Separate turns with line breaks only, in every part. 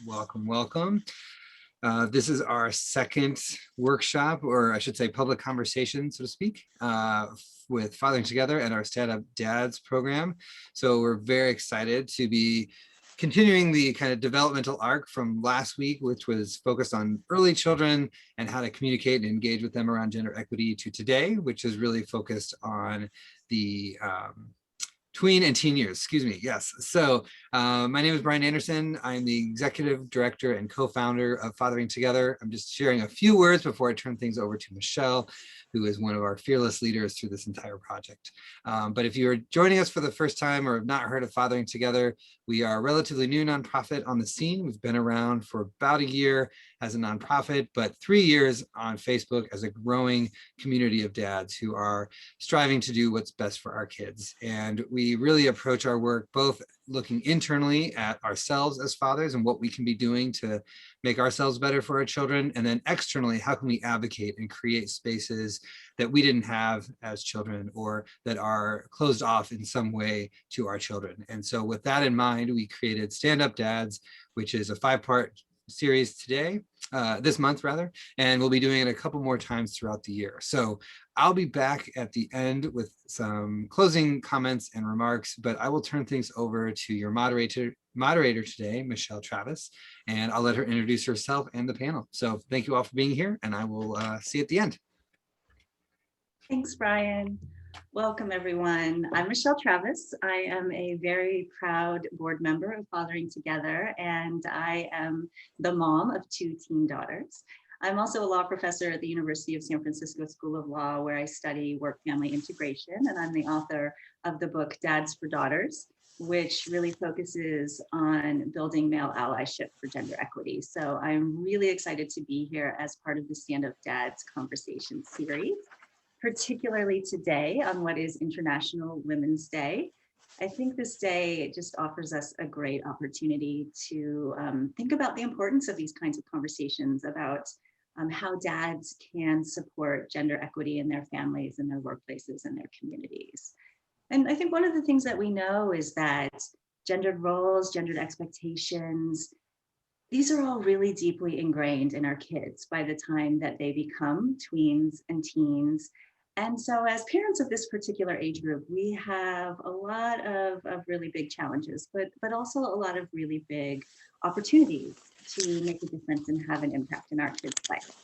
Welcome, welcome. This is our second workshop, or I should say public conversation, so to speak, with Fathering Together and our Stand Up Dads program. So we're very excited to be continuing the kind of developmental arc from last week, which was focused on early children and how to communicate and engage with them around gender equity, to today, which is really focused on the tween and teen years, excuse me. Yes. So my name is Brian Anderson. I'm the executive director and co-founder of Fathering Together. I'm just sharing a few words before I turn things over to Michelle, who is one of our fearless leaders through this entire project. But if you are joining us for the first time or have not heard of Fathering Together, we are a relatively new nonprofit on the scene. We've been around for about a year as a nonprofit, but 3 years on Facebook as a growing community of dads who are striving to do what's best for our kids. And we really approach our work both looking internally at ourselves as fathers and what we can be doing to make ourselves better for our children, and then externally, how can we advocate and create spaces that we didn't have as children or that are closed off in some way to our children. And so with that in mind, we created Stand Up Dads, which is a 5-part series this month rather, and we'll be doing it a couple more times throughout the year. So I'll be back at the end with some closing comments and remarks, but I will turn things over to your moderator today, Michelle Travis, and I'll let her introduce herself and the panel. So thank you all for being here, and I will see you at the end.
Thanks, Brian. Welcome, everyone. I'm Michelle Travis. I am a very proud board member of Fathering Together, and I am the mom of 2 teen daughters. I'm also a law professor at the University of San Francisco School of Law, where I study work-family integration, and I'm the author of the book Dads for Daughters, which really focuses on building male allyship for gender equity. So I'm really excited to be here as part of the Stand Up Dads conversation series, particularly today on what is International Women's Day. I think this day just offers us a great opportunity to think about the importance of these kinds of conversations about how dads can support gender equity in their families, in their workplaces, and their communities. And I think one of the things that we know is that gendered roles, gendered expectations, these are all really deeply ingrained in our kids by the time that they become tweens and teens. And so as parents of this particular age group, we have a lot of really big challenges, but also a lot of really big opportunities to make a difference and have an impact in our kids' life.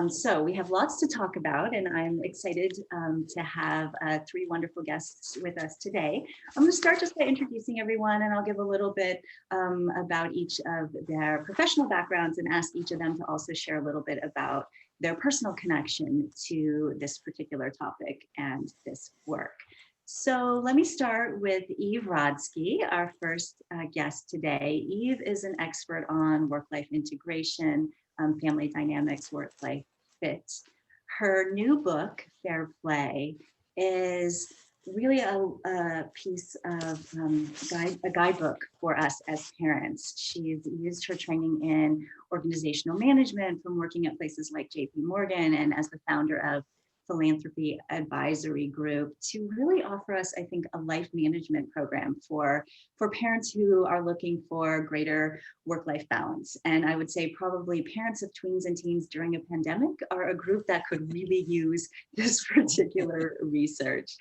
So we have lots to talk about, and I'm excited to have 3 wonderful guests with us today. I'm going to start just by introducing everyone, and I'll give a little bit about each of their professional backgrounds and ask each of them to also share a little bit about their personal connection to this particular topic and this work. So let me start with Eve Rodski, our first guest today. Eve is an expert on work-life integration, family dynamics, work-life fit. Her new book, Fair Play, is really a piece of a guidebook for us as parents. She's used her training in organizational management from working at places like JP Morgan and as the founder of Philanthropy Advisory Group to really offer us, I think, a life management program for parents who are looking for greater work-life balance. And I would say probably parents of tweens and teens during a pandemic are a group that could really use this particular research.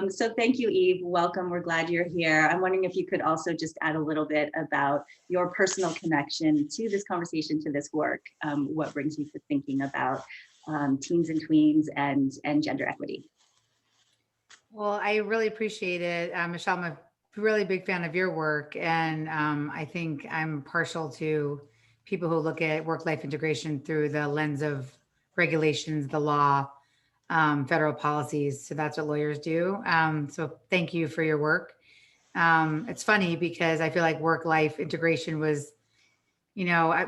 So thank you, Eve. Welcome. We're glad you're here. I'm wondering if you could also just add a little bit about your personal connection to this conversation, to this work. What brings you to thinking about teens and tweens and gender equity?
Well, I really appreciate it. Michelle, I'm a really big fan of your work. And I think I'm partial to people who look at work-life integration through the lens of regulations, the law, federal policies. So that's what lawyers do. So thank you for your work. It's funny because I feel like work-life integration was,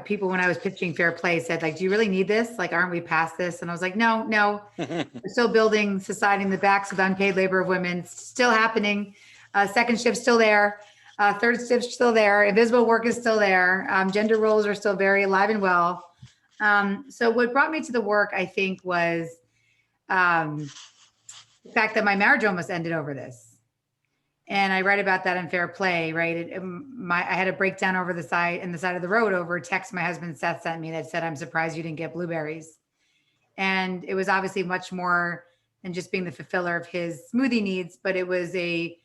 people, when I was pitching Fair Play, said, like, do you really need this? Like, aren't we past this? And I was like, no, we're still building society in the backs of unpaid labor of women. It's still happening. Second shift still there. Third shift still there. Invisible work is still there. Gender roles are still very alive and well. So what brought me to the work, I think, was the fact that my marriage almost ended over this. And I write about that in Fair Play, right? I had a breakdown over the side of the road over a text my husband Seth sent me that said, "I'm surprised you didn't get blueberries." And it was obviously much more than just being the fulfiller of his smoothie needs, but it was a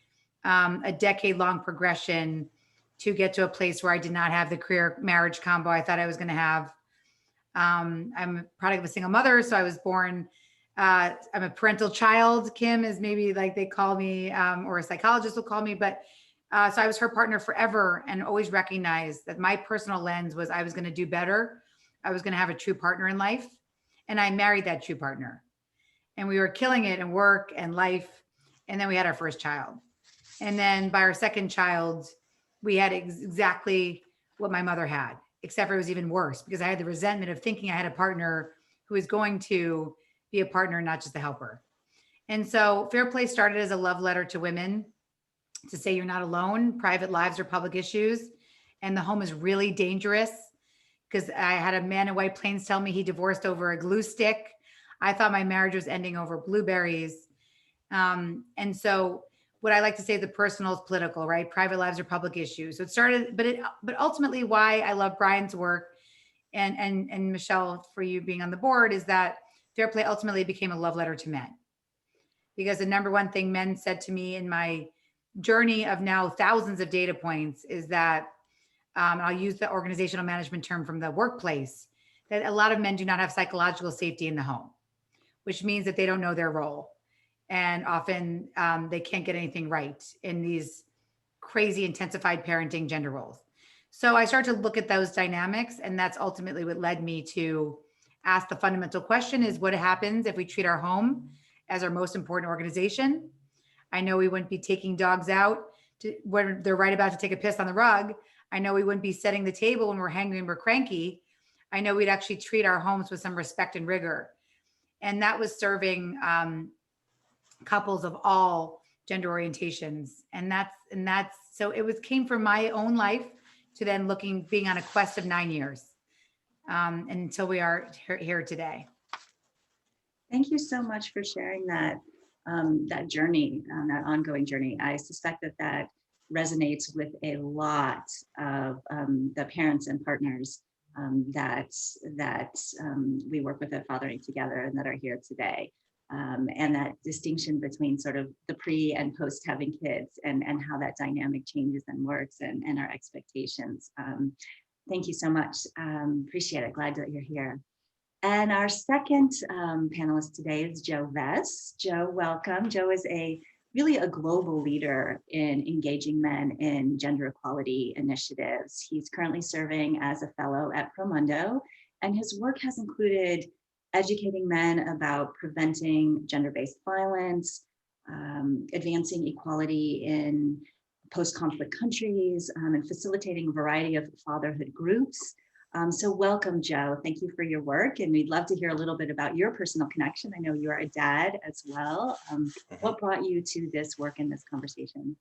decade-long progression to get to a place where I did not have the career marriage combo I thought I was going to have. I'm a product of a single mother, so I was born. I'm a parental child. Kim is maybe like they call me, or a psychologist will call me, but so I was her partner forever, and always recognized that my personal lens was I was going to do better. I was going to have a true partner in life, and I married that true partner, and we were killing it in work and life. And then we had our first child, and then by our second child, we had exactly what my mother had, except for it was even worse because I had the resentment of thinking I had a partner who was going to be a partner, not just a helper. And so Fair Play started as a love letter to women to say you're not alone. Private lives are public issues. And the home is really dangerous because I had a man in White Plains tell me he divorced over a glue stick. I thought my marriage was ending over blueberries. And so what I like to say, the personal is political, right? Private lives are public issues. So it started, but ultimately why I love Brian's work and Michelle, for you being on the board, is that Fair Play ultimately became a love letter to men. Because the number one thing men said to me in my journey of now thousands of data points is that, I'll use the organizational management term from the workplace, that a lot of men do not have psychological safety in the home, which means that they don't know their role. And often they can't get anything right in these crazy intensified parenting gender roles. So I started to look at those dynamics, and that's ultimately what led me to ask the fundamental question is what happens if we treat our home as our most important organization? I know we wouldn't be taking dogs out when they're right about to take a piss on the rug. I know we wouldn't be setting the table when we're hangry and we're cranky. I know we'd actually treat our homes with some respect and rigor. And that was serving couples of all gender orientations. And that's, so it came from my own life to then being on a quest of 9 years until we are here today.
Thank you so much for sharing that journey, that ongoing journey. I suspect that resonates with a lot of the parents and partners that we work with at Fathering Together and that are here today. And that distinction between sort of the pre and post having kids and how that dynamic changes and works and our expectations. Thank you so much. Appreciate it. Glad that you're here. And our second panelist today is Joe Vess. Joe, welcome. Joe is really a global leader in engaging men in gender equality initiatives. He's currently serving as a fellow at Promundo, and his work has included educating men about preventing gender-based violence, advancing equality in post-conflict countries, and facilitating a variety of fatherhood groups. So welcome, Joe. Thank you for your work. And we'd love to hear a little bit about your personal connection. I know you're a dad as well. What brought you to this work and this conversation?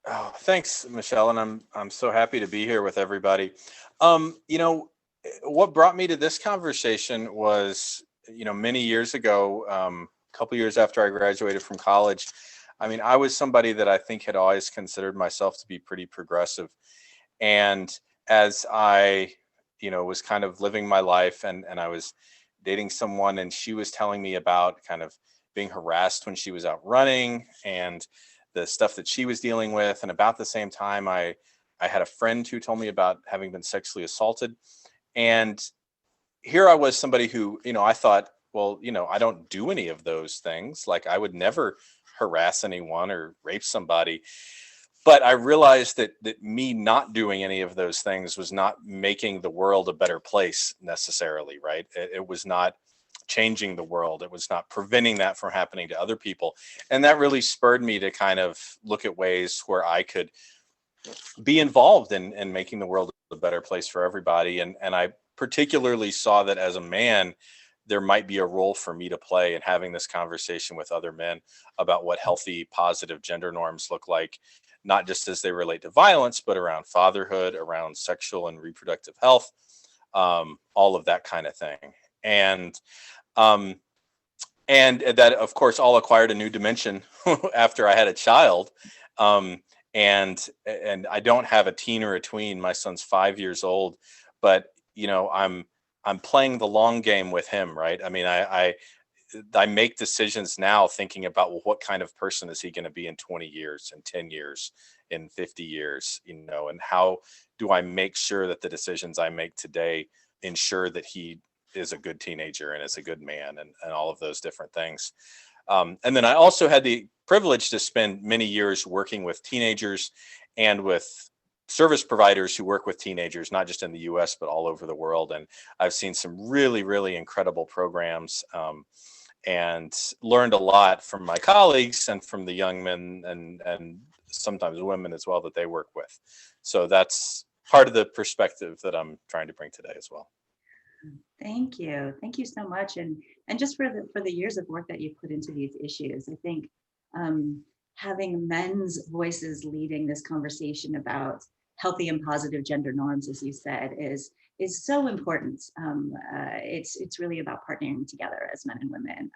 Oh, thanks, Michelle. And I'm so happy to be here with everybody. What brought me to this conversation was, many years ago, a couple years after I graduated from college, I was somebody that I think had always considered myself to be pretty progressive. And as I, was kind of living my life and I was dating someone, and she was telling me about kind of being harassed when she was out running and the stuff that she was dealing with. And about the same time, I had a friend who told me about having been sexually assaulted. And here I was, somebody who, I thought, well, I don't do any of those things. Like I would never harass anyone or rape somebody. But I realized that me not doing any of those things was not making the world a better place necessarily, right? It was not changing the world. It was not preventing that from happening to other people. And that really spurred me to kind of look at ways where I could be involved in making the world a better place for everybody. And I particularly saw that as a man, there might be a role for me to play in having this conversation with other men about what healthy, positive gender norms look like, not just as they relate to violence, but around fatherhood, around sexual and reproductive health, all of that kind of thing. And that, of course, all acquired a new dimension after I had a child. And I don't have a teen or a tween. My son's 5 years old, but I'm playing the long game with him, right? I mean, I make decisions now thinking about, well, what kind of person is he going to be in 20 years, in 10 years, in 50 years, and how do I make sure that the decisions I make today ensure that he is a good teenager and is a good man, and all of those different things. And then I also had the privilege to spend many years working with teenagers and with service providers who work with teenagers, not just in the US, but all over the world. And I've seen some really, really incredible programs, and learned a lot from my colleagues and from the young men and sometimes women as well that they work with. So that's part of the perspective that I'm trying to bring today as well.
Thank you. Thank you so much. And just for the years of work that you've put into these issues. I think having men's voices leading this conversation about healthy and positive gender norms, as you said, is so important. It's really about partnering together as men and women,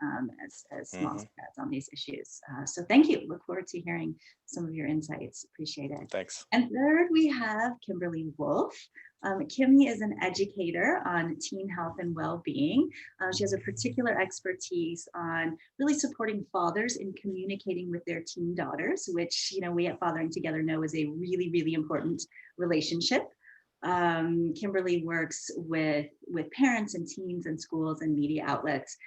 as moms and dads on these issues. So thank you. Look forward to hearing some of your insights. Appreciate it.
Thanks.
And third, we have Kimberly Wolfe. Kimmy is an educator on teen health and well-being. She has a particular expertise on really supporting fathers in communicating with their teen daughters, which we at Fathering Together know is a really, really important relationship. Kimberly works with parents and teens and schools and media outlets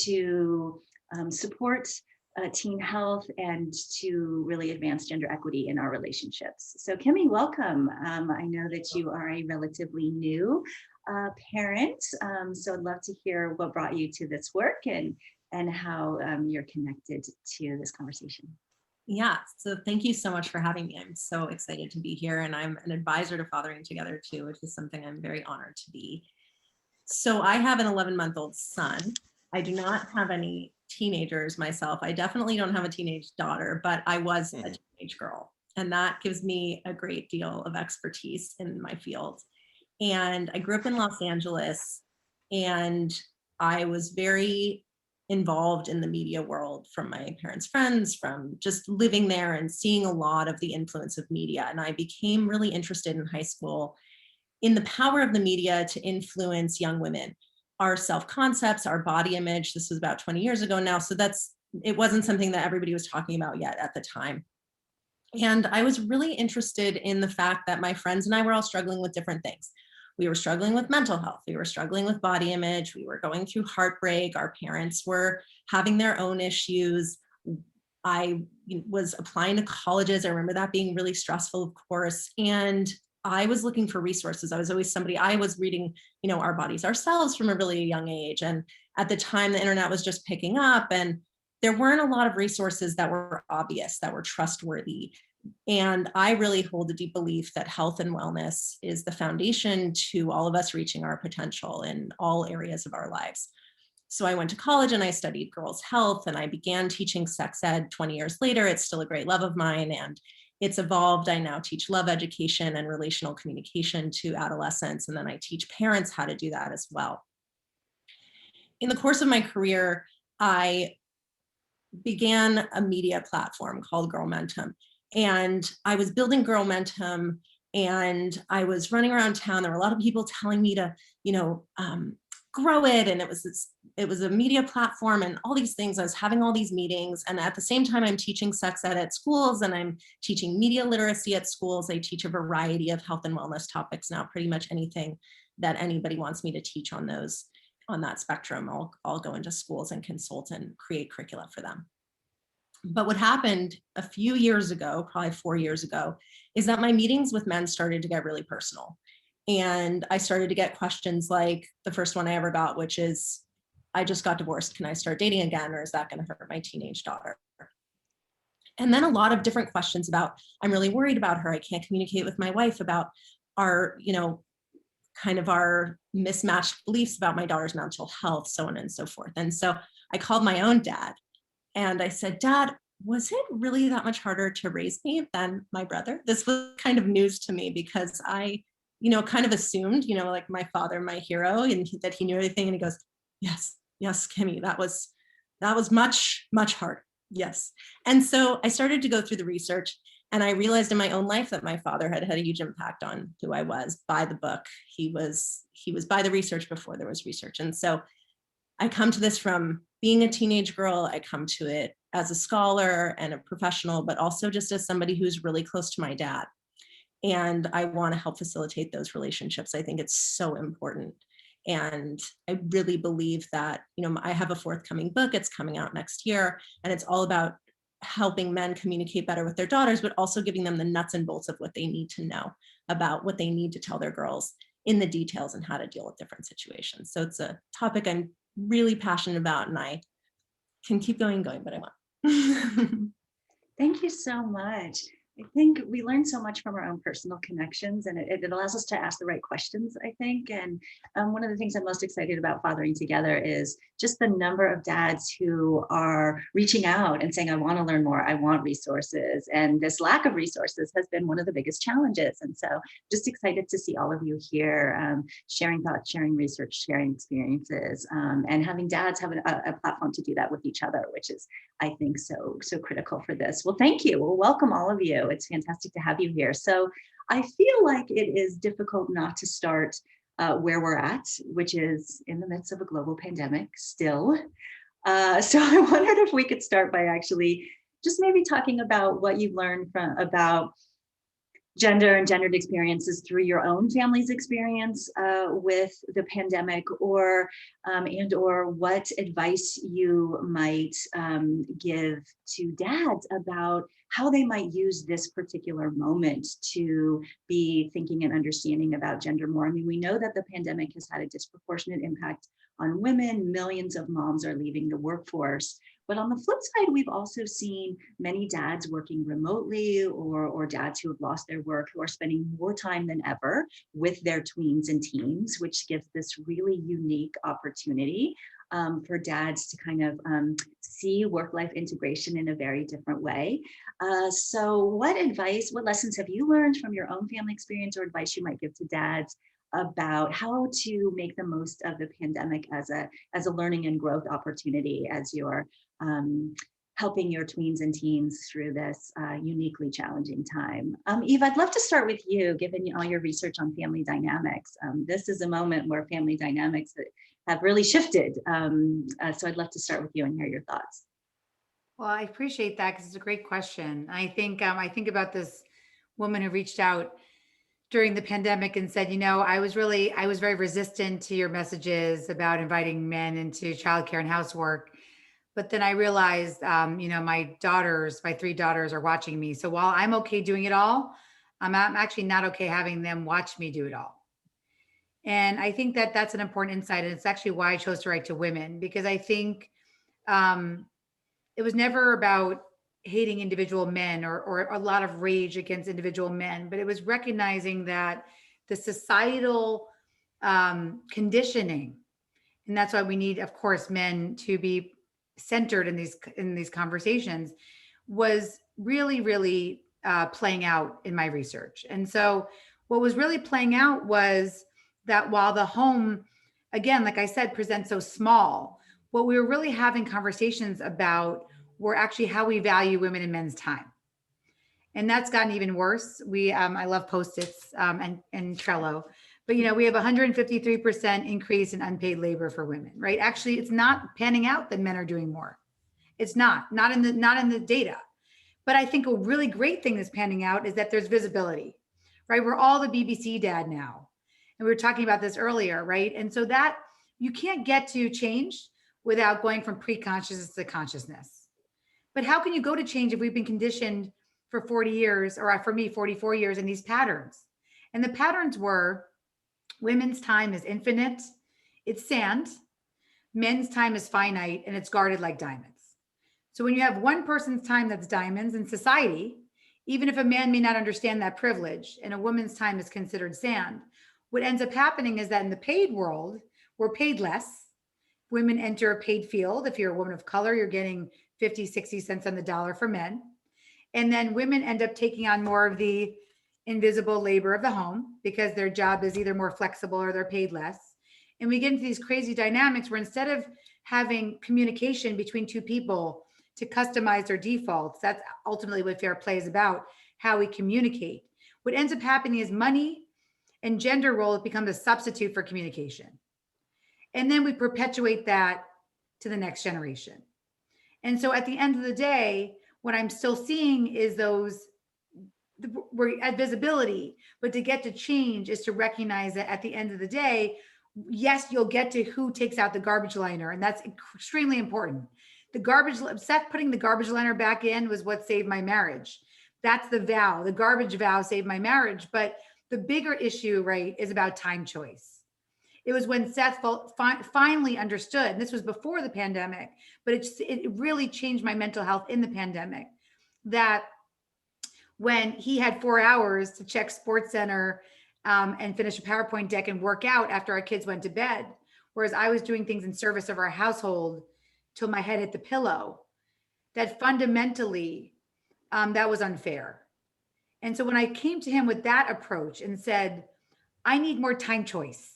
to support teen health and to really advance gender equity in our relationships. So Kimmy, welcome. I know that you are a relatively new parent, so I'd love to hear what brought you to this work and how you're connected to this conversation.
Yeah, so thank you so much for having me. I'm so excited to be here, and I'm an advisor to Fathering Together too, which is something I'm very honored to be. So I have an 11-month-old son. I do not have any teenagers myself. I definitely don't have a teenage daughter, but I was a teenage girl, and that gives me a great deal of expertise in my field. And I grew up in Los Angeles, and I was very involved in the media world from my parents' friends, from just living there and seeing a lot of the influence of media. And I became really interested in high school in the power of the media to influence young women, our self-concepts, our body image. This was about 20 years ago now. So it wasn't something that everybody was talking about yet at the time. And I was really interested in the fact that my friends and I were all struggling with different things. We were struggling with mental health. We were struggling with body image. We were going through heartbreak. Our parents were having their own issues. I was applying to colleges. I remember that being really stressful, of course. And I was looking for resources. I was always I was reading, Our Bodies Ourselves from a really young age. And at the time, the internet was just picking up, and there weren't a lot of resources that were obvious, that were trustworthy. And I really hold a deep belief that health and wellness is the foundation to all of us reaching our potential in all areas of our lives. So I went to college and I studied girls' health, and I began teaching sex ed 20 years later. It's still a great love of mine, and it's evolved. I now teach love education and relational communication to adolescents, and then I teach parents how to do that as well. In the course of my career, I began a media platform called Girl Mentum. And I was building Girl Mentum, and I was running around town. There were a lot of people telling me to, grow it. And it was a media platform and all these things. I was having all these meetings. And at the same time, I'm teaching sex ed at schools, and I'm teaching media literacy at schools. I teach a variety of health and wellness topics now, pretty much anything that anybody wants me to teach on that spectrum. I'll go into schools and consult and create curricula for them. But what happened a few years ago, probably 4 years ago, is that my meetings with men started to get really personal. And I started to get questions like the first one I ever got, which is, I just got divorced. Can I start dating again? Or is that going to hurt my teenage daughter? And then a lot of different questions about, I'm really worried about her. I can't communicate with my wife about our, kind of our mismatched beliefs about my daughter's mental health, so on and so forth. And so I called my own dad. And I said, Dad, was it really that much harder to raise me than my brother? This was kind of news to me, because I, kind of assumed, like my father, my hero, and that he knew everything. And he goes, yes, Kimmy, that was much, much harder. Yes. And so I started to go through the research, And I realized in my own life that my father had a huge impact on who I was by the book. He was by the research before there was research. And so I come to this from being a teenage girl. I come to it as a scholar and a professional, but also just as somebody who's really close to my dad. And I want to help facilitate those relationships. I think it's so important. And I really believe that, I have a forthcoming book. It's coming out next year. And it's all about helping men communicate better with their daughters, but also giving them the nuts and bolts of what they need to know about what they need to tell their girls in the details and how to deal with different situations. So it's a topic I'm really passionate about, and I can keep going, but I won't.
Thank you so much. I think we learn so much from our own personal connections, and it allows us to ask the right questions, I think. And one of the things I'm most excited about Fathering Together is just the number of dads who are reaching out and saying, I want to learn more, I want resources. And this lack of resources has been one of the biggest challenges. And so just excited to see all of you here, sharing thoughts, sharing research, sharing experiences, and having dads have a platform to do that with each other, which is, I think, so critical for this. Well, thank you. Well, welcome all of you. It's fantastic to have you here. So I feel like it is difficult not to start where we're at, which is in the midst of a global pandemic still. So I wondered if we could start by actually just maybe talking about what you've learned about gender and gendered experiences through your own family's experience with the pandemic, or what advice you might give to dads about how they might use this particular moment to be thinking and understanding about gender more. I mean, we know that the pandemic has had a disproportionate impact on women. Millions of moms are leaving the workforce. But on the flip side, we've also seen many dads working remotely, or dads who have lost their work, who are spending more time than ever with their tweens and teens, which gives this really unique opportunity for dads to kind of see work-life integration in a very different way. So what lessons have you learned from your own family experience, or advice you might give to dads about how to make the most of the pandemic as a learning and growth opportunity as you're helping your tweens and teens through this uniquely challenging time? Eve, I'd love to start with you, given all your research on family dynamics. This is a moment where family dynamics have really shifted. So I'd love to start with you and hear your thoughts.
Well, I appreciate that, because it's a great question. I think about this woman who reached out during the pandemic and said, I was very resistant to your messages about inviting men into childcare and housework. But then I realized, my 3 daughters are watching me. So while I'm okay doing it all, I'm actually not okay having them watch me do it all. And I think that that's an important insight. And it's actually why I chose to write to women, because I think it was never about hating individual men or a lot of rage against individual men, but it was recognizing that the societal conditioning, and that's why we need, of course, men to be centered in these conversations, was really, really playing out in my research. And so what was really playing out was that while the home, again, like I said, presents so small, what we were really having conversations about were actually how we value women and men's time. And that's gotten even worse. I love Post-its and Trello, but we have 153% increase in unpaid labor for women, right? Actually, it's not panning out that men are doing more. It's not in the data. But I think a really great thing that's panning out is that there's visibility, right? We're all the BBC dad now. And we were talking about this earlier, right? And so that you can't get to change without going from pre-consciousness to consciousness. But how can you go to change if we've been conditioned for 40 years, or for me, 44 years in these patterns? And the patterns were: women's time is infinite, it's sand. Men's time is finite, and it's guarded like diamonds. So when you have one person's time that's diamonds in society, even if a man may not understand that privilege, and a woman's time is considered sand, what ends up happening is that in the paid world, we're paid less. Women enter a paid field. If you're a woman of color, you're getting 50, 60 cents on the dollar for men. And then women end up taking on more of the invisible labor of the home, because their job is either more flexible or they're paid less. And we get into these crazy dynamics where instead of having communication between two people to customize their defaults, that's ultimately what fair play is about, how we communicate. What ends up happening is money and gender roles become the substitute for communication. And then we perpetuate that to the next generation. And so at the end of the day, what I'm still seeing is we're at visibility, but to get to change is to recognize that at the end of the day, yes, you'll get to who takes out the garbage liner. And that's extremely important. Seth putting the garbage liner back in was what saved my marriage. That's the vow. The garbage vow saved my marriage. But the bigger issue, right, is about time choice. It was when Seth finally understood, and this was before the pandemic, but it really changed my mental health in the pandemic, that when he had 4 hours to check SportsCenter and finish a PowerPoint deck and work out after our kids went to bed, whereas I was doing things in service of our household till my head hit the pillow, that fundamentally that was unfair. And so when I came to him with that approach and said, I need more time choice.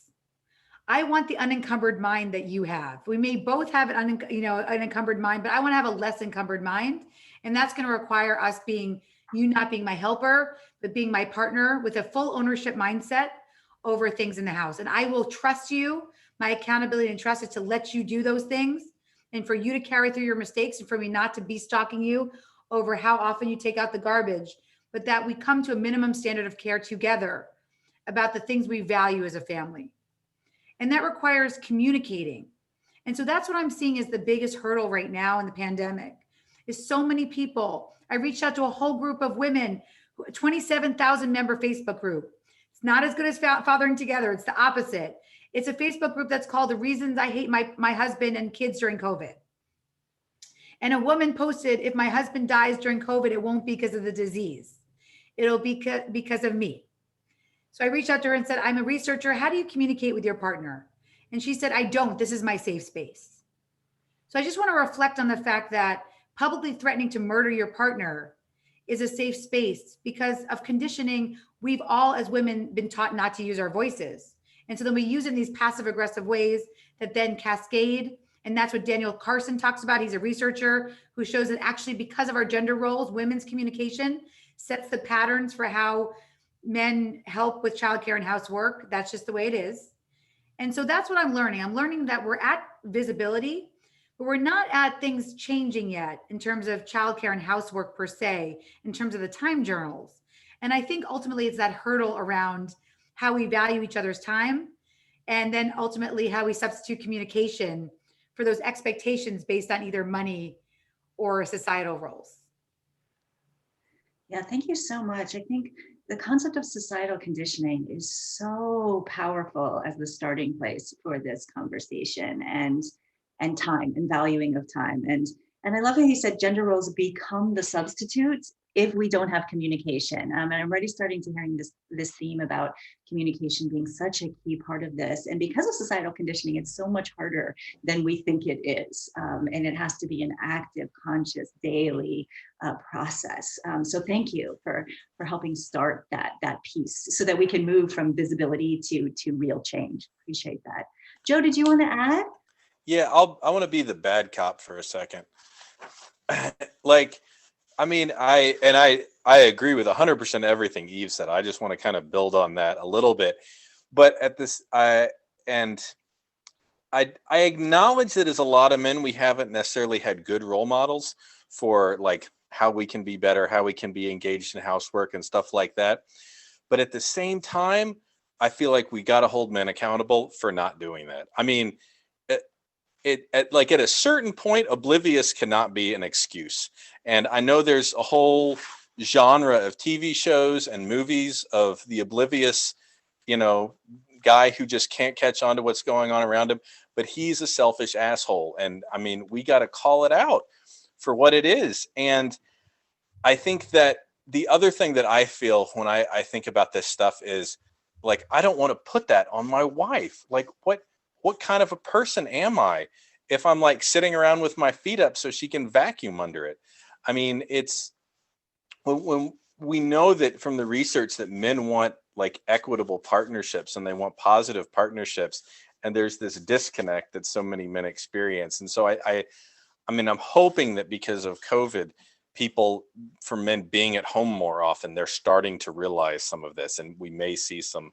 I want the unencumbered mind that you have. We may both have an unencumbered mind, but I want to have a less encumbered mind. And that's going to require us you not being my helper, but being my partner with a full ownership mindset over things in the house. And I will trust you. My accountability and trust is to let you do those things and for you to carry through your mistakes and for me not to be stalking you over how often you take out the garbage, but that we come to a minimum standard of care together about the things we value as a family. And that requires communicating. And so that's what I'm seeing is the biggest hurdle right now in the pandemic is so many people. I reached out to a whole group of women, 27,000 member Facebook group. It's not as good as Fathering Together. It's the opposite. It's a Facebook group that's called The Reasons I Hate My Husband and Kids During COVID. And a woman posted, if my husband dies during COVID, it won't be because of the disease. It'll be because of me. So I reached out to her and said, I'm a researcher. How do you communicate with your partner? And she said, I don't. This is my safe space. So I just want to reflect on the fact that publicly threatening to murder your partner is a safe space because of conditioning. We've all, as women, been taught not to use our voices. And so then we use it in these passive aggressive ways that then cascade. And that's what Daniel Carson talks about. He's a researcher who shows that actually because of our gender roles, women's communication sets the patterns for how men help with childcare and housework. That's just the way it is. And so that's what I'm learning. I'm learning that we're at visibility, but we're not at things changing yet in terms of childcare and housework per se, in terms of the time journals. And I think ultimately it's that hurdle around how we value each other's time. And then ultimately how we substitute communication for those expectations based on either money or societal roles.
Yeah, thank you so much. I think the concept of societal conditioning is so powerful as the starting place for this conversation and time and valuing of time. And I love how you said gender roles become the substitutes if we don't have communication. And I'm already starting to hearing this theme about communication being such a key part of this. And because of societal conditioning, it's so much harder than we think it is. And it has to be an active, conscious, daily process. So thank you for helping start that piece so that we can move from visibility to real change. Appreciate that. Joe, did you want to add?
Yeah, I want to be the bad cop for a second. Like, I mean, I agree with 100% everything Eve said. I just want to kind of build on that a little bit. But at this, I acknowledge that as a lot of men, we haven't necessarily had good role models for like how we can be better, how we can be engaged in housework and stuff like that. But at the same time, I feel like we got to hold men accountable for not doing that. I mean, at a certain point, oblivious cannot be an excuse. And I know there's a whole genre of TV shows and movies of the oblivious, guy who just can't catch on to what's going on around him, but he's a selfish asshole. And I mean, we got to call it out for what it is. And I think that the other thing that I feel when I think about this stuff is like, I don't want to put that on my wife. Like, what kind of a person am I if I'm like sitting around with my feet up so she can vacuum under it? I mean, it's when we know that from the research that men want like equitable partnerships and they want positive partnerships. And there's this disconnect that so many men experience. And so I mean, I'm hoping that because of COVID, for men being at home more often, they're starting to realize some of this, and we may see some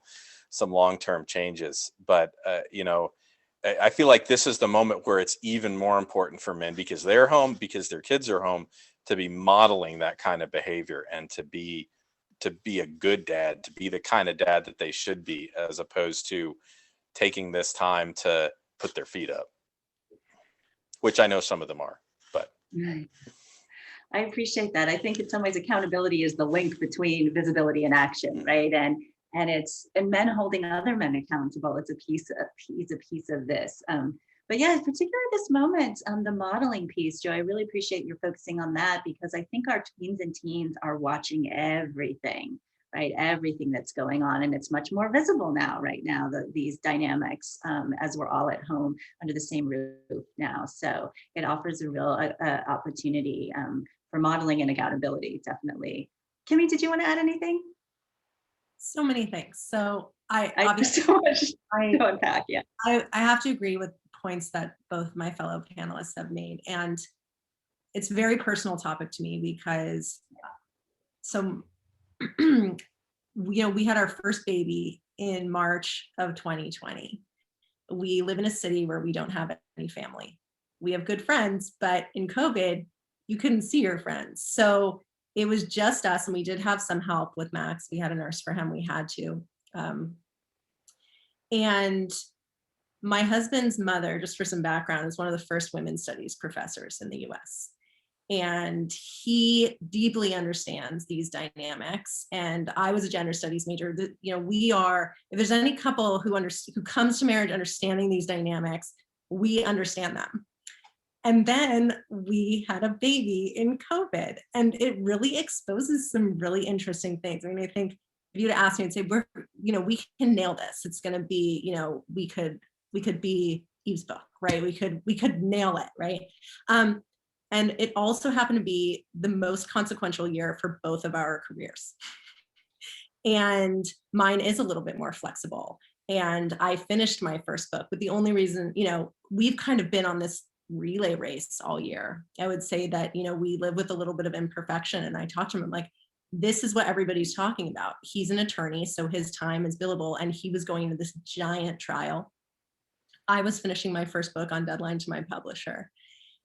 long-term changes. But I feel like this is the moment where it's even more important for men, because they're home, because their kids are home, to be modeling that kind of behavior, and to be a good dad, to be the kind of dad that they should be, as opposed to taking this time to put their feet up, which I know some of them are. But
Right. I appreciate that. I think in some ways accountability is the link between visibility and action, right? And men holding other men accountable. It's a piece of this. But yeah, particularly this moment, the modeling piece, Joe, I really appreciate you focusing on that, because I think our tweens and teens are watching everything, right? Everything that's going on, and it's much more visible now, right now, these dynamics, as we're all at home under the same roof now. So it offers a real opportunity for modeling and accountability, definitely. Kimmy, did you want to add anything?
So many things. So I
obviously so much to unpack. Yeah,
I have to agree with points that both my fellow panelists have made, and it's a very personal topic to me, because we had our first baby in March of 2020. We live in a city where we don't have any family. We have good friends, but in COVID, you couldn't see your friends. So it was just us, and we did have some help with Max. We had a nurse for him. We had to. And my husband's mother, just for some background, is one of the first women's studies professors in the US. And he deeply understands these dynamics. And I was a gender studies major. If there's any couple who comes to marriage understanding these dynamics, we understand them. And then we had a baby in COVID, and it really exposes some really interesting things. I mean, I think if you'd ask me and say, we can nail this. It's going to be, we could be Eve's book, right? We could nail it, right? And it also happened to be the most consequential year for both of our careers. And mine is a little bit more flexible. And I finished my first book, but the only reason, we've kind of been on this relay race all year. I would say that, we live with a little bit of imperfection. And I talked to him, I'm like, this is what everybody's talking about. He's an attorney, so his time is billable, and he was going into this giant trial. I was finishing my first book on deadline to my publisher.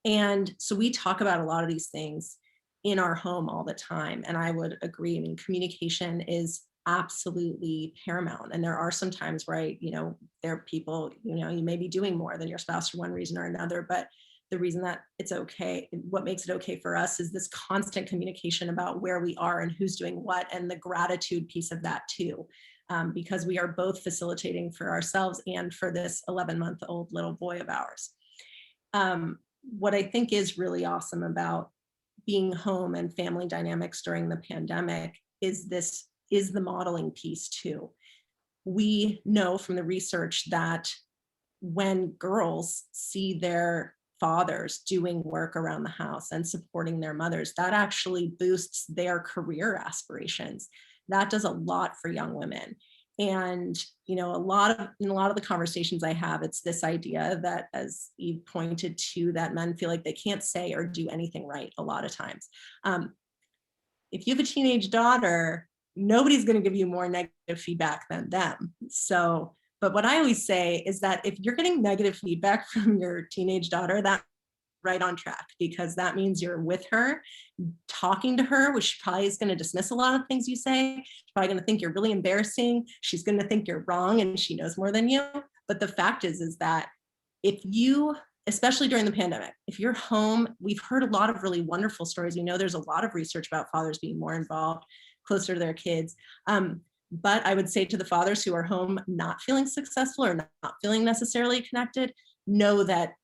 And so we talk about a lot of these things in our home all the time. And I would agree. I mean, communication is absolutely paramount. And there are some times where there are people, you may be doing more than your spouse for one reason or another, but the reason that it's okay, what makes it okay for us, is this constant communication about where we are and who's doing what, and the gratitude piece of that too. Because we are both facilitating for ourselves and for this 11-month-old little boy of ours. What I think is really awesome about being home and family dynamics during the pandemic is the modeling piece too. We know from the research that when girls see their fathers doing work around the house and supporting their mothers, that actually boosts their career aspirations. That does a lot for young women. And, in a lot of the conversations I have, it's this idea that, as you pointed to, that men feel like they can't say or do anything right a lot of times. If you have a teenage daughter, nobody's going to give you more negative feedback than them. So, but what I always say is that if you're getting negative feedback from your teenage daughter, that's right on track, because that means you're with her, talking to her, which she probably is going to dismiss a lot of things you say. She's probably going to think you're really embarrassing. She's going to think you're wrong, and she knows more than you. But the fact is that if you, especially during the pandemic, if you're home, we've heard a lot of really wonderful stories. We know there's a lot of research about fathers being more involved, closer to their kids. But I would say to the fathers who are home not feeling successful or not feeling necessarily connected, know that,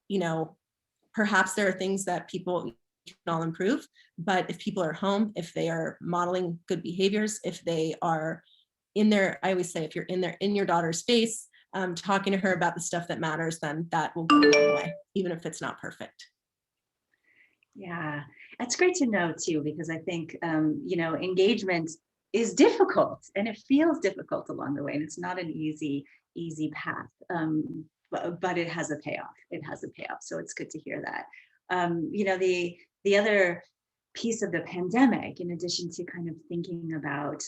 perhaps there are things that people can all improve, but if people are home, if they are modeling good behaviors, if they are in there, I always say, if you're in your daughter's face, talking to her about the stuff that matters, then that will go a long way, even if it's not perfect.
Yeah, that's great to know too, because I think, engagement is difficult, and it feels difficult along the way, and it's not an easy path. But it has a payoff. So it's good to hear that. The other piece of the pandemic, in addition to kind of thinking about,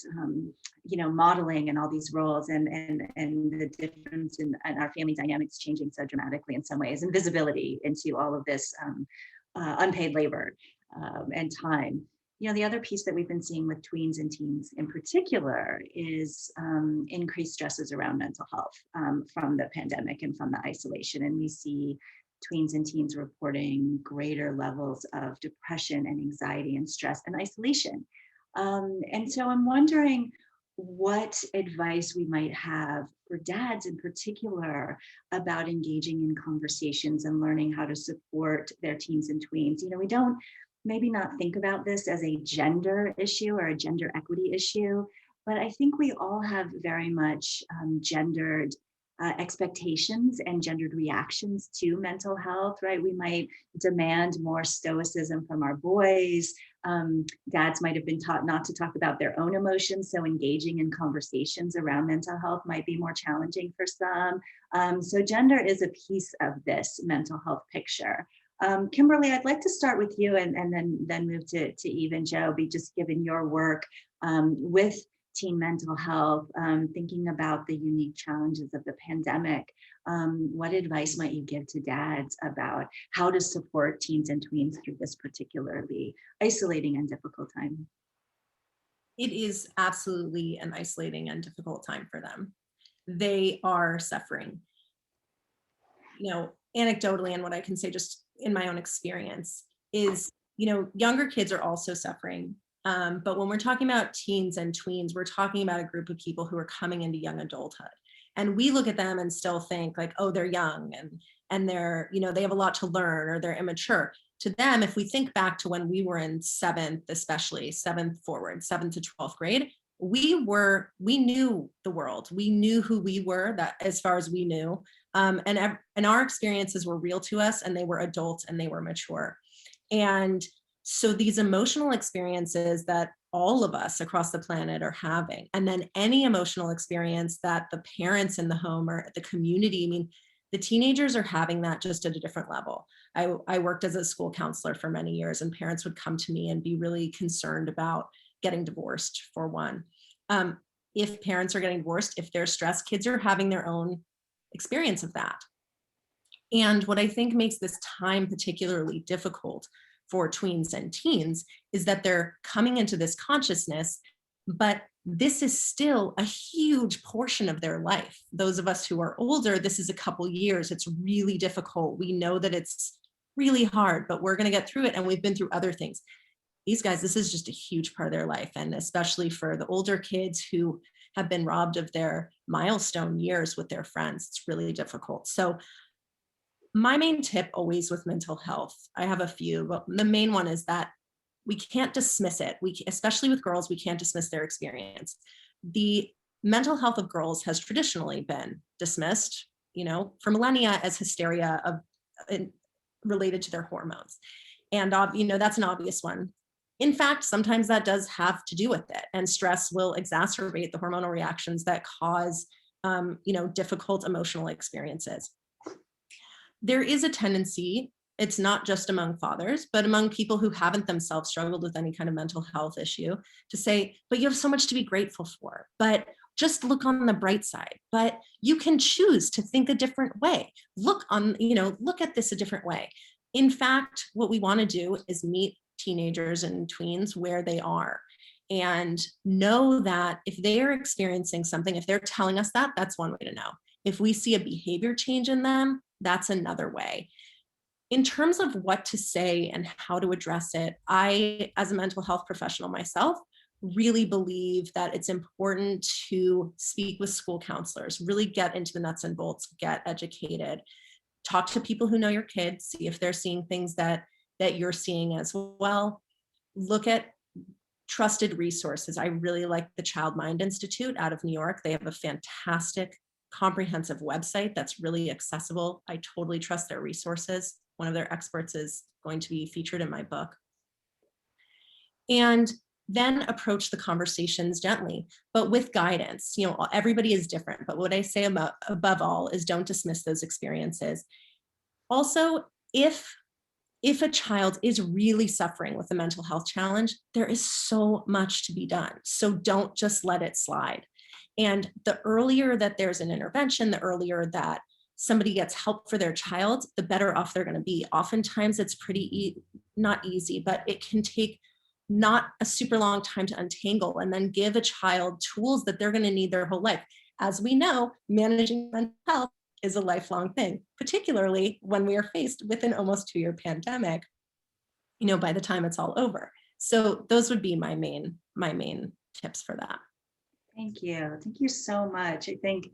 modeling and all these roles and the difference in our family dynamics changing so dramatically in some ways, and visibility into all of this unpaid labor and time. The other piece that we've been seeing with tweens and teens in particular is increased stresses around mental health from the pandemic and from the isolation. And we see tweens and teens reporting greater levels of depression and anxiety and stress and isolation. And so I'm wondering what advice we might have for dads in particular about engaging in conversations and learning how to support their teens and tweens. We don't maybe not think about this as a gender issue or a gender equity issue, but I think we all have very much gendered expectations and gendered reactions to mental health, right? We might demand more stoicism from our boys. Dads might have been taught not to talk about their own emotions, so engaging in conversations around mental health might be more challenging for some. So gender is a piece of this mental health picture. Kimberly, I'd like to start with you and then move to Eve and Joe, just given your work with teen mental health, thinking about the unique challenges of the pandemic. What advice might you give to dads about how to support teens and tweens through this particularly isolating and difficult time?
It is absolutely an isolating and difficult time for them. They are suffering. Anecdotally, and what I can say just in my own experience is, younger kids are also suffering. But when we're talking about teens and tweens, we're talking about a group of people who are coming into young adulthood. And we look at them and still think like, oh, they're young and they're, they have a lot to learn or they're immature. To them, if we think back to when we were in seventh, especially seventh forward, 7th to 12th grade, we knew the world. We knew who we were, that as far as we knew. And our experiences were real to us, and they were adults and they were mature. And so these emotional experiences that all of us across the planet are having, and then any emotional experience that the parents in the home or the community, the teenagers are having that just at a different level. I worked as a school counselor for many years, and parents would come to me and be really concerned about getting divorced, for one. If parents are getting divorced, if they're stressed, kids are having their own experience of that. And what I think makes this time particularly difficult for tweens and teens is that they're coming into this consciousness, but this is still a huge portion of their life. Those of us who are older, this is a couple years. It's really difficult. We know that it's really hard, but we're going to get through it. And we've been through other things. These guys, this is just a huge part of their life. And especially for the older kids who have been robbed of their milestone years with their friends, it's really difficult. So my main tip always with mental health, I have a few, but the main one is that we can't dismiss it. Especially with girls, we can't dismiss their experience. The mental health of girls has traditionally been dismissed, for millennia as hysteria related to their hormones. And, that's an obvious one. In fact, sometimes that does have to do with it, and stress will exacerbate the hormonal reactions that cause, difficult emotional experiences. There is a tendency, it's not just among fathers, but among people who haven't themselves struggled with any kind of mental health issue, to say, but you have so much to be grateful for, but just look on the bright side, but you can choose to think a different way. Look at this a different way. In fact, what we want to do is meet teenagers and tweens where they are, and know that if they are experiencing something, if they're telling us that, that's one way to know. If we see a behavior change in them, that's another way. In terms of what to say and how to address it, I, as a mental health professional myself, really believe that it's important to speak with school counselors, really get into the nuts and bolts, get educated, talk to people who know your kids, see if they're seeing things that you're seeing as well. Look at trusted resources. I really like the Child Mind Institute out of New York. They have a fantastic comprehensive website that's really accessible. I totally trust their resources. One of their experts is going to be featured in my book. And then approach the conversations gently, but with guidance. Everybody is different, but what I say above all is don't dismiss those experiences. Also, if if a child is really suffering with a mental health challenge, there is so much to be done. So don't just let it slide. And the earlier that there's an intervention, the earlier that somebody gets help for their child, the better off they're going to be. Oftentimes it's pretty not easy, but it can take not a super long time to untangle and then give a child tools that they're going to need their whole life. As we know, managing mental health is a lifelong thing, particularly when we are faced with an almost 2-year pandemic, by the time it's all over. So those would be my main tips for that.
Thank you. Thank you so much. I think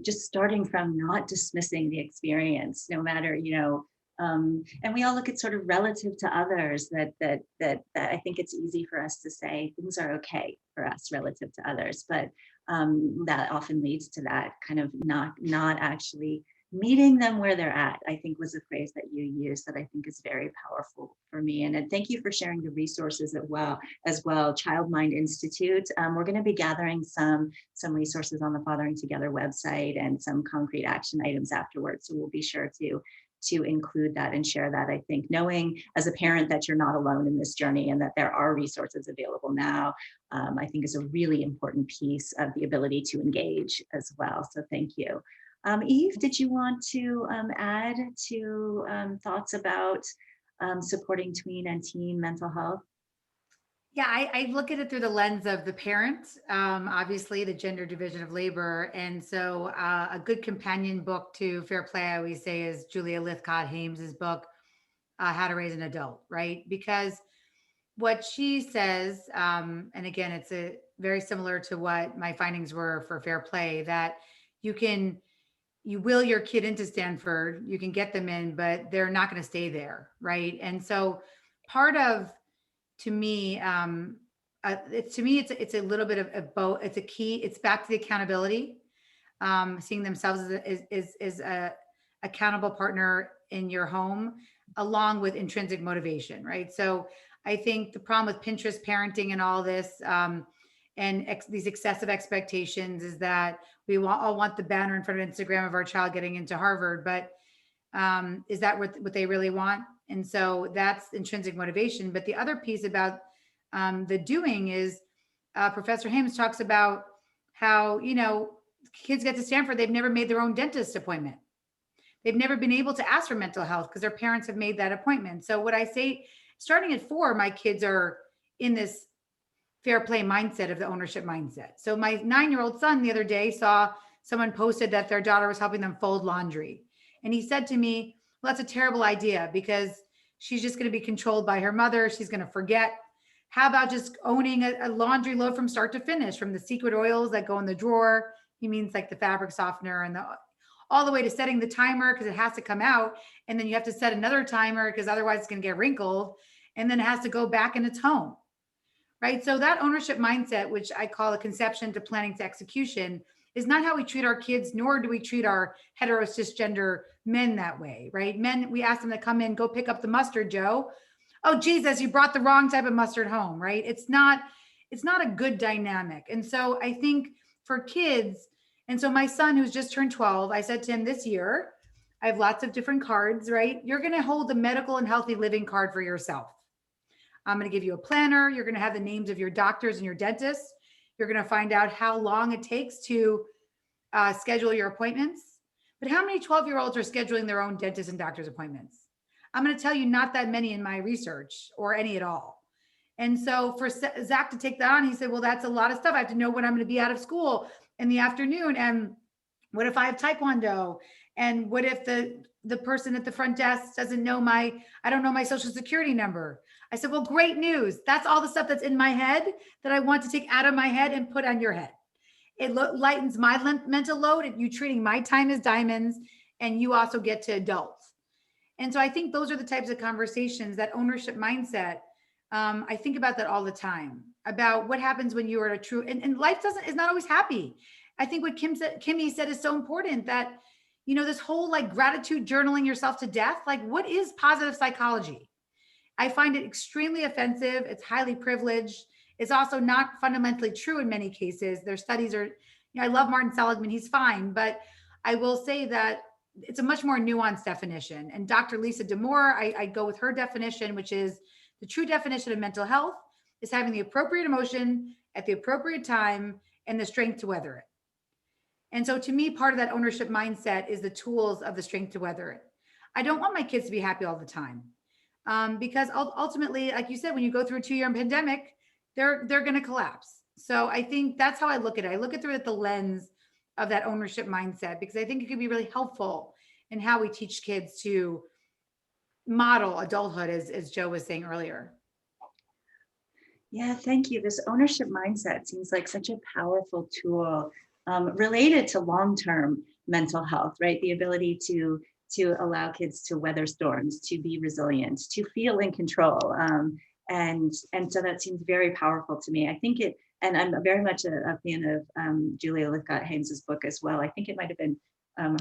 just starting from not dismissing the experience, no matter, and we all look at sort of relative to others that I think it's easy for us to say things are okay for us relative to others, but that often leads to that kind of not actually meeting them where they're at, I think was a phrase that you used that I think is very powerful for me. And thank you for sharing the resources as well. Child Mind Institute. We're going to be gathering some resources on the Fathering Together website and some concrete action items afterwards. So we'll be sure to include that and share that. I think knowing as a parent that you're not alone in this journey and that there are resources available now, I think is a really important piece of the ability to engage as well. So thank you. Eve, did you want to add to thoughts about supporting tween and teen mental health?
Yeah, I look at it through the lens of the parent, obviously the gender division of labor. And so a good companion book to Fair Play, I always say, is Julia Lythcott-Hames's book, How to Raise an Adult, right? Because what she says, and again, it's very similar to what my findings were for Fair Play, that you will your kid into Stanford, you can get them in, but they're not going to stay there, right? And so part of, to me, it's a little bit of both. It's a key. It's back to the accountability, seeing themselves as a accountable partner in your home, along with intrinsic motivation, right? So I think the problem with Pinterest parenting and all this, these excessive expectations, is that we all want the banner in front of Instagram of our child getting into Harvard, but is that what they really want? And so that's intrinsic motivation. But the other piece about the doing is Professor Hames talks about how, kids get to Stanford, they've never made their own dentist appointment. They've never been able to ask for mental health because their parents have made that appointment. So what I say, starting at 4, my kids are in this Fair Play mindset of the ownership mindset. So my 9-year-old son the other day saw someone posted that their daughter was helping them fold laundry. And he said to me, well, that's a terrible idea because she's just going to be controlled by her mother. She's going to forget. How about just owning a laundry load from start to finish, from the secret oils that go in the drawer? He means like the fabric softener and all the way to setting the timer because it has to come out. And then you have to set another timer because otherwise it's going to get wrinkled. And then it has to go back in its home. Right. So that ownership mindset, which I call a conception to planning to execution, is not how we treat our kids, nor do we treat our hetero cisgender men that way. Right. Men, we ask them to come in, go pick up the mustard, Joe. Oh, Jesus, you brought the wrong type of mustard home. Right. It's not a good dynamic. And so I think for kids, and so my son, who's just turned 12, I said to him this year, I have lots of different cards, right? You're going to hold the medical and healthy living card for yourself. I'm going to give you a planner. You're going to have the names of your doctors and your dentists. You're going to find out how long it takes to schedule your appointments. But how many 12-year-olds are scheduling their own dentist and doctor's appointments? I'm going to tell you not that many in my research, or any at all. And so for Zach to take that on, he said, well, that's a lot of stuff. I have to know when I'm going to be out of school in the afternoon. And what if I have Taekwondo? And what if the person at the front desk doesn't know I don't know my social security number? I said, well, great news. That's all the stuff that's in my head that I want to take out of my head and put on your head. It lightens my mental load, and you treating my time as diamonds, and you also get to adults. And so I think those are the types of conversations, that ownership mindset. I think about that all the time, about what happens when you are a true, and life is not always happy. I think what Kimmy said is so important, that, this whole like gratitude journaling yourself to death, like what is positive psychology? I find it extremely offensive. It's highly privileged. It's also not fundamentally true in many cases. Their studies are, I love Martin Seligman, he's fine. But I will say that it's a much more nuanced definition. And Dr. Lisa D'Amour, I go with her definition, which is the true definition of mental health is having the appropriate emotion at the appropriate time and the strength to weather it. And so to me, part of that ownership mindset is the tools of the strength to weather it. I don't want my kids to be happy all the time. Because ultimately, like you said, when you go through a 2-year pandemic, they're going to collapse. So I think that's how I look at it. I look at through the lens of that ownership mindset, because I think it could be really helpful in how we teach kids to model adulthood, as Joe was saying earlier.
Yeah, thank you. This ownership mindset seems like such a powerful tool related to long-term mental health, right? The ability to allow kids to weather storms, to be resilient, to feel in control. And so that seems very powerful to me. I think it, and I'm very much a fan of Julia Lythcott-Haines's book as well. I think it might have been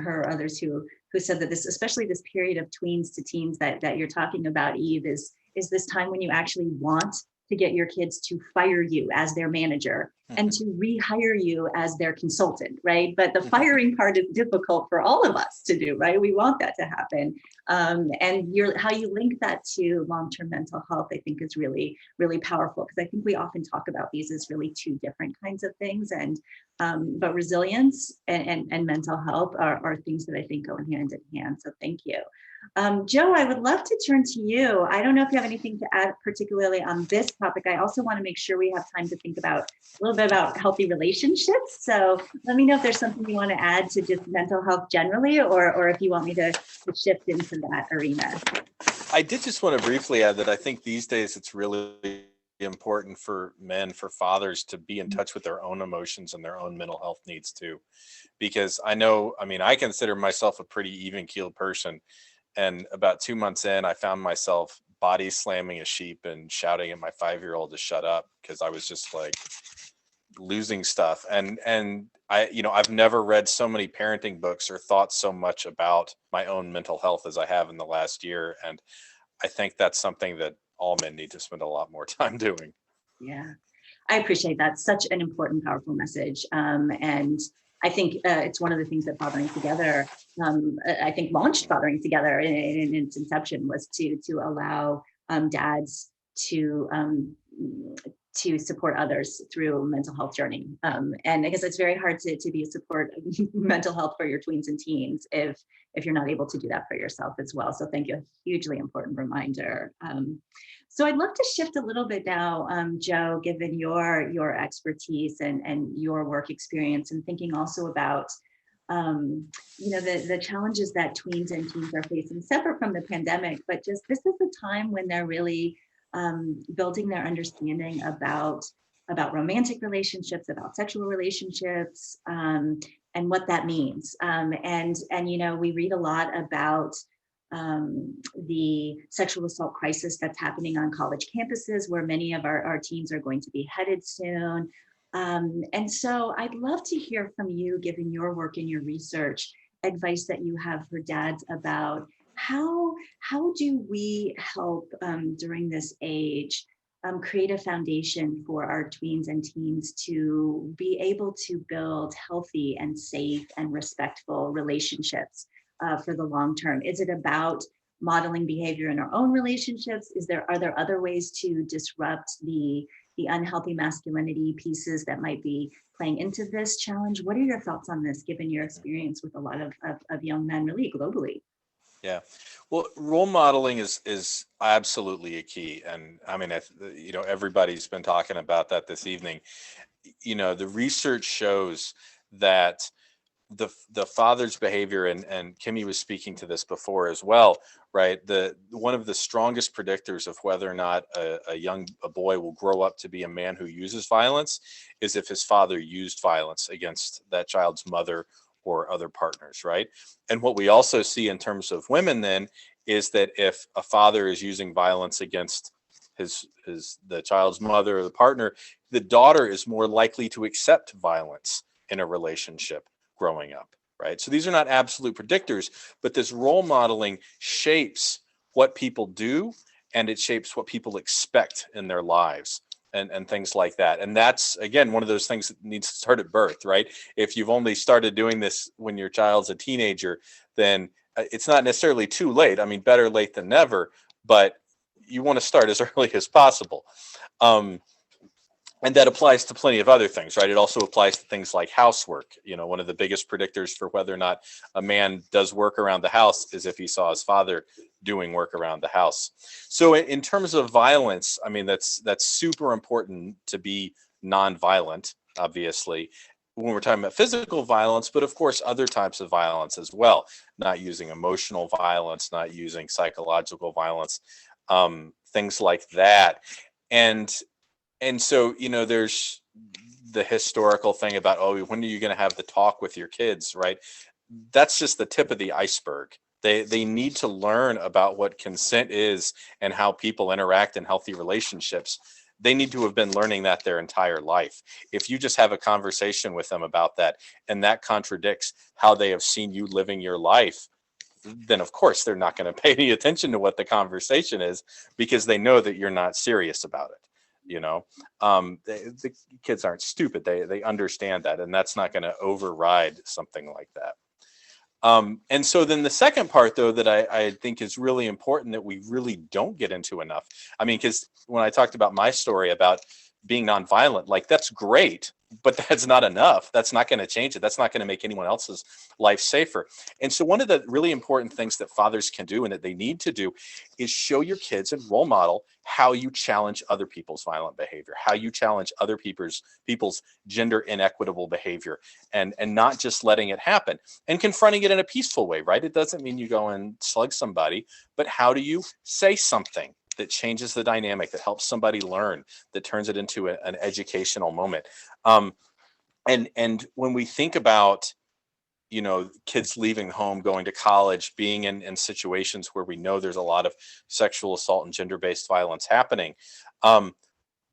her or others who said that this, especially this period of tweens to teens that you're talking about, Eve, is this time when you actually want to get your kids to fire you as their manager and to rehire you as their consultant, right? But the firing part is difficult for all of us to do, right? We want that to happen. And how you link that to long-term mental health, I think is really, really powerful, because I think we often talk about these as really two different kinds of things. And but resilience and mental health are things that I think go hand in hand. So thank you. Joe, I would love to turn to you. I don't know if you have anything to add particularly on this topic. I also want to make sure we have time to think about a little bit about healthy relationships. So let me know if there's something you want to add to just mental health generally, or if you want me to shift into that arena.
I did just want to briefly add that I think these days it's really important for men, for fathers, to be in touch with their own emotions and their own mental health needs too. Because I consider myself a pretty even-keeled person. And about 2 months in, I found myself body slamming a sheep and shouting at my 5-year-old to shut up, because I was just like losing stuff. And I've never read so many parenting books or thought so much about my own mental health as I have in the last year. And I think that's something that all men need to spend a lot more time doing.
Yeah, I appreciate that. Such an important, powerful message. And I think it's one of the things that Fathering Together, I think launched Fathering Together in its inception, was to allow dads to support others through a mental health journey. And I guess it's very hard to be a support of mental health for your tweens and teens if you're not able to do that for yourself as well. So thank you, a hugely important reminder. So I'd love to shift a little bit now, Joe, given your expertise and your work experience, and thinking also about the challenges that tweens and teens are facing, separate from the pandemic, but just this is a time when they're really building their understanding about romantic relationships, about sexual relationships, and what that means. And we read a lot about the sexual assault crisis that's happening on college campuses, where many of our teens are going to be headed soon. And so I'd love to hear from you, given your work and your research, advice that you have for dads about how do we help during this age create a foundation for our tweens and teens to be able to build healthy and safe and respectful relationships for the long term? Is it about modeling behavior in our own relationships? Are there other ways to disrupt the unhealthy masculinity pieces that might be playing into this challenge? What are your thoughts on this, given your experience with a lot of young men, really globally?
Yeah, well, role modeling is absolutely a key. And I mean, everybody's been talking about that this evening. The research shows that the father's behavior, and Kimmy was speaking to this before as well, right? One of the strongest predictors of whether or not a boy will grow up to be a man who uses violence is if his father used violence against that child's mother or other partners, right? And what we also see in terms of women then is that if a father is using violence against the child's mother or the partner, the daughter is more likely to accept violence in a relationship growing up, right? So these are not absolute predictors, but this role modeling shapes what people do, and it shapes what people expect in their lives. and things like that. And that's, again, one of those things that needs to start at birth, right? If you've only started doing this when your child's a teenager, then it's not necessarily too late. I mean, better late than never, but you want to start as early as possible. And that applies to plenty of other things, right? It also applies to things like housework. You know, one of the biggest predictors for whether or not a man does work around the house is if he saw his father doing work around the house. So in terms of violence, I mean, that's super important to be nonviolent, obviously, when we're talking about physical violence, but of course, other types of violence as well, not using emotional violence, not using psychological violence, things like that. And so, you know, there's the historical thing about, oh, when are you going to have the talk with your kids, right? That's just the tip of the iceberg. They need to learn about what consent is and how people interact in healthy relationships. They need to have been learning that their entire life. If you just have a conversation with them about that, and that contradicts how they have seen you living your life, then of course they're not going to pay any attention to what the conversation is, because they know that you're not serious about it. You know, the kids aren't stupid. They understand that, and that's not going to override something like that. And so then the second part, though, that I think is really important that we really don't get into enough. I mean, because when I talked about my story about being nonviolent, like, that's great, but that's not enough. That's not going to change it. That's not going to make anyone else's life safer. And so one of the really important things that fathers can do, and that they need to do, is show your kids and role model how you challenge other people's violent behavior, how you challenge other people's gender inequitable behavior, and not just letting it happen and confronting it in a peaceful way, right? It doesn't mean you go and slug somebody, but how do you say something that changes the dynamic, that helps somebody learn, that turns it into an educational moment? And when we think about, you know, kids leaving home, going to college, being in situations where we know there's a lot of sexual assault and gender-based violence happening,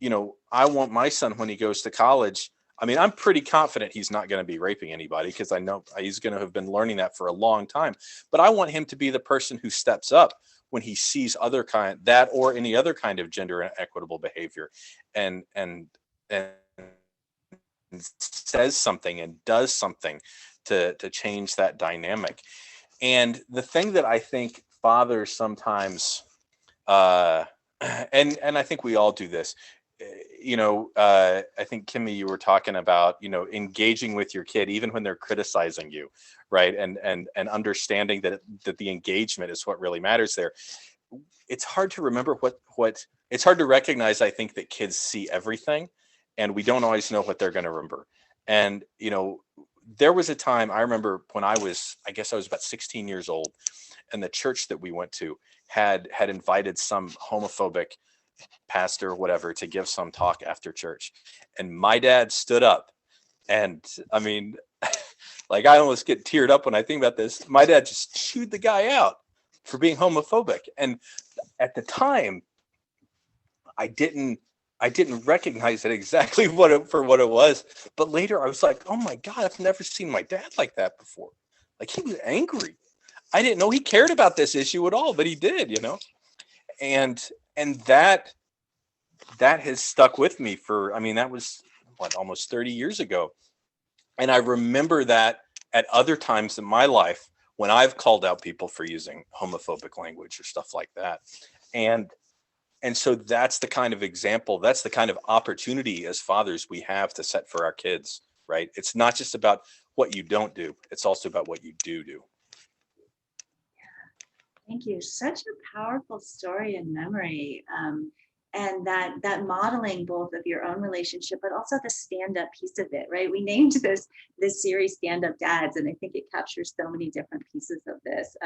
you know, I want my son, when he goes to college, I mean, I'm pretty confident he's not going to be raping anybody, because I know he's going to have been learning that for a long time. But I want him to be the person who steps up when he sees that or any other kind of gender equitable behavior, and says something and does something to change that dynamic. And the thing that I think fathers sometimes, and I think we all do this, you know, I think, Kimmy, you were talking about, you know, engaging with your kid even when they're criticizing you, right? And understanding that the engagement is what really matters there. It's hard to remember what it's hard to recognize, I think, that kids see everything, and we don't always know what they're going to remember. And, you know, there was a time I remember when I was about 16 years old, and the church that we went to had invited some homophobic pastor or whatever to give some talk after church. And my dad stood up, and I mean, like, I almost get teared up when I think about this. My dad just chewed the guy out for being homophobic. And at the time, I didn't recognize it exactly for what it was. But later I was like, oh my God, I've never seen my dad like that before. Like, he was angry. I didn't know he cared about this issue at all, but he did, you know? And that has stuck with me for, I mean, that was almost 30 years ago. And I remember that at other times in my life when I've called out people for using homophobic language or stuff like that. And so that's the kind of example, that's the kind of opportunity as fathers we have to set for our kids, right? It's not just about what you don't do, it's also about what you do.
Thank you. Such a powerful story and memory. And that modeling both of your own relationship, but also the stand-up piece of it, right? We named this series Stand-Up Dads, and I think it captures so many different pieces of this.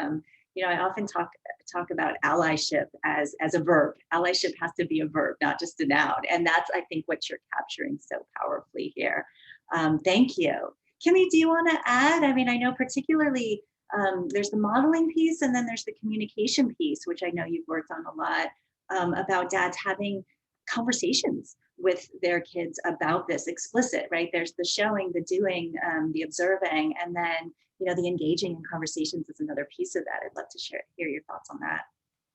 You know, I often talk about allyship as a verb. Allyship has to be a verb, not just a noun. And that's, I think, what you're capturing so powerfully here. Thank you. Kimmy, do you want to add? I mean, I know particularly there's the modeling piece, and then there's the communication piece, which I know you've worked on a lot. About dads having conversations with their kids about this explicit, right? There's the showing, the doing, the observing, and then, you know, the engaging in conversations is another piece of that. I'd love to hear your thoughts on that.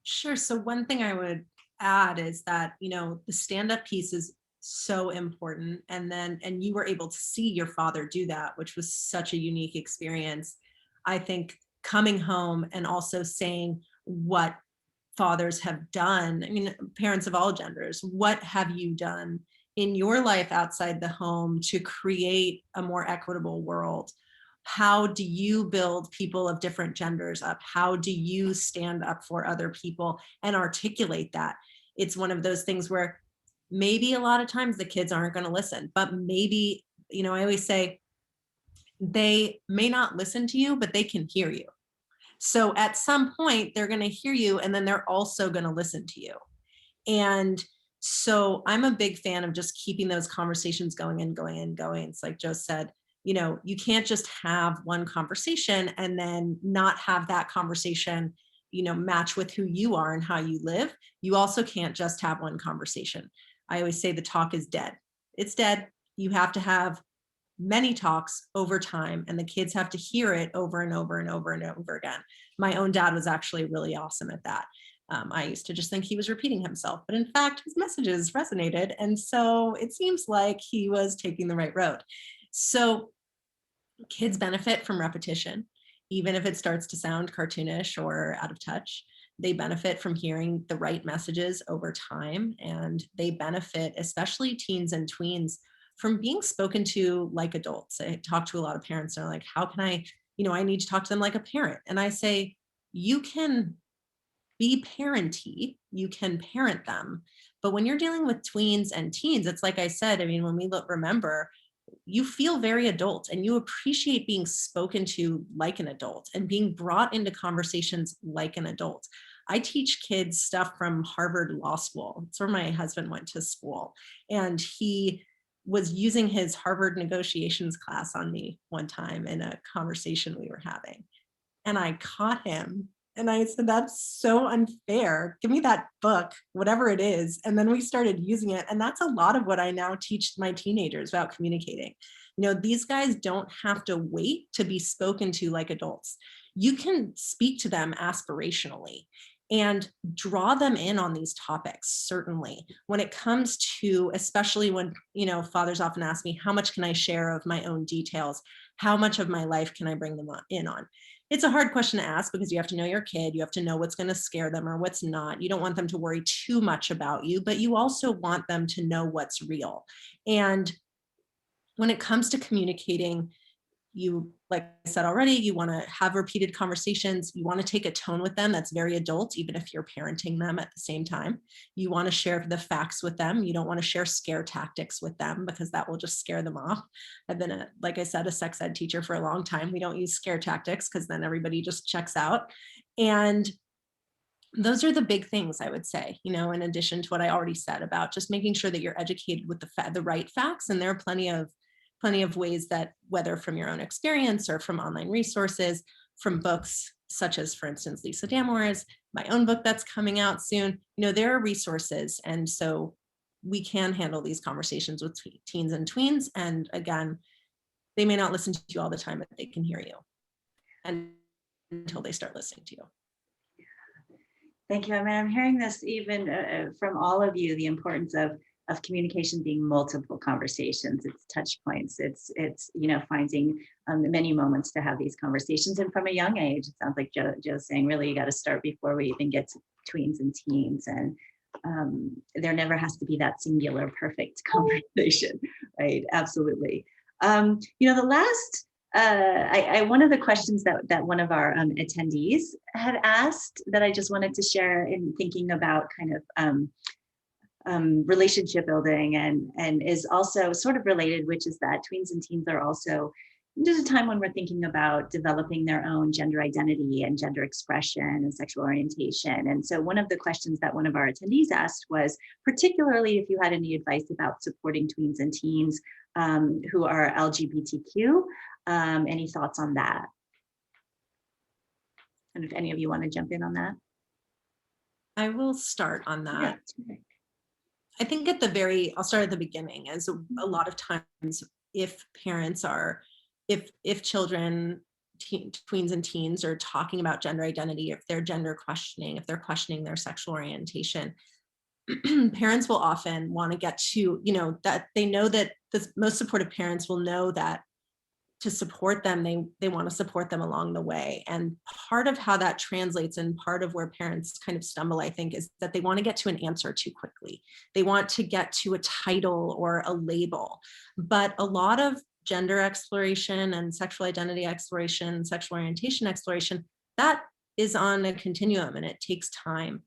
Sure. So one thing I would add is that, you know, the stand-up piece is so important. And you were able to see your father do that, which was such a unique experience. I think coming home and also saying what fathers have done, I mean, parents of all genders, what have you done in your life outside the home to create a more equitable world? How do you build people of different genders up? How do you stand up for other people and articulate that? It's one of those things where maybe a lot of times the kids aren't going to listen, but maybe, I always say they may not listen to you, but they can hear you. So at some point they're going to hear you, and then they're also going to listen to you. And so I'm a big fan of just keeping those conversations going and going and going. It's like Joe said, you can't just have one conversation and then not have that conversation, match with who you are and how you live. You also can't just have one conversation. I always say the talk is dead. It's dead. You have to have many talks over time, and the kids have to hear it over and over and over and over again. My own dad was actually really awesome at that. I used to just think he was repeating himself, but in fact, his messages resonated. And so it seems like he was taking the right road. So kids benefit from repetition, even if it starts to sound cartoonish or out of touch. They benefit from hearing the right messages over time, and they benefit, especially teens and tweens, from being spoken to like adults. I talk to a lot of parents and they're like, how can I need to talk to them like a parent. And I say, you can be parenty, you can parent them. But when you're dealing with tweens and teens, it's like I said, I mean, when we remember, you feel very adult and you appreciate being spoken to like an adult and being brought into conversations like an adult. I teach kids stuff from Harvard Law School. It's where my husband went to school. And he was using his Harvard negotiations class on me one time in a conversation we were having. And I caught him and I said, that's so unfair. Give me that book, whatever it is. And then we started using it. And that's a lot of what I now teach my teenagers about communicating. These guys don't have to wait to be spoken to like adults. You can speak to them aspirationally and draw them in on these topics. Certainly when it comes to, especially when, fathers often ask me, how much can I share of my own details? How much of my life can I bring them in on? It's a hard question to ask because you have to know your kid. You have to know what's going to scare them or what's not. You don't want them to worry too much about you, but you also want them to know what's real. And when it comes to communicating, you, like I said already, you want to have repeated conversations. You want to take a tone with them that's very adult, even if you're parenting them at the same time. You want to share the facts with them. You don't want to share scare tactics with them because that will just scare them off. I've been, like I said, a sex ed teacher for a long time. We don't use scare tactics because then everybody just checks out. And those are the big things I would say, in addition to what I already said about just making sure that you're educated with the right facts. And there are plenty of ways that, whether from your own experience or from online resources, from books, such as, for instance, Lisa Damore's, my own book that's coming out soon, there are resources. And so we can handle these conversations with teens and tweens. And again, they may not listen to you all the time, but they can hear you until they start listening to you.
Thank you. I mean, I'm hearing this even from all of you, the importance of communication being multiple conversations. It's touch points. It's finding many moments to have these conversations. And from a young age, it sounds like Joe's saying, really, you got to start before we even get to tweens and teens. And there never has to be that singular perfect conversation, right? Absolutely. The last, one of the questions that one of our attendees had asked that I just wanted to share in thinking about kind of relationship building and is also sort of related, which is that tweens and teens are also just a time when we're thinking about developing their own gender identity and gender expression and sexual orientation. And so one of the questions that one of our attendees asked was, particularly if you had any advice about supporting tweens and teens who are LGBTQ, any thoughts on that? And if any of you want to jump in on that.
I will start on that.
Yeah.
I think I'll start at the beginning, as a lot of times if parents are, if children, tweens and teens are talking about gender identity, if they're gender questioning, if they're questioning their sexual orientation, parents will often want to get to, that they know that the most supportive parents will know that to support them, they want to support them along the way. And part of how that translates, and part of where parents kind of stumble, I think, is that they want to get to an answer too quickly. They want to get to a title or a label. But a lot of gender exploration and sexual identity exploration, sexual orientation exploration, that is on a continuum and it takes time.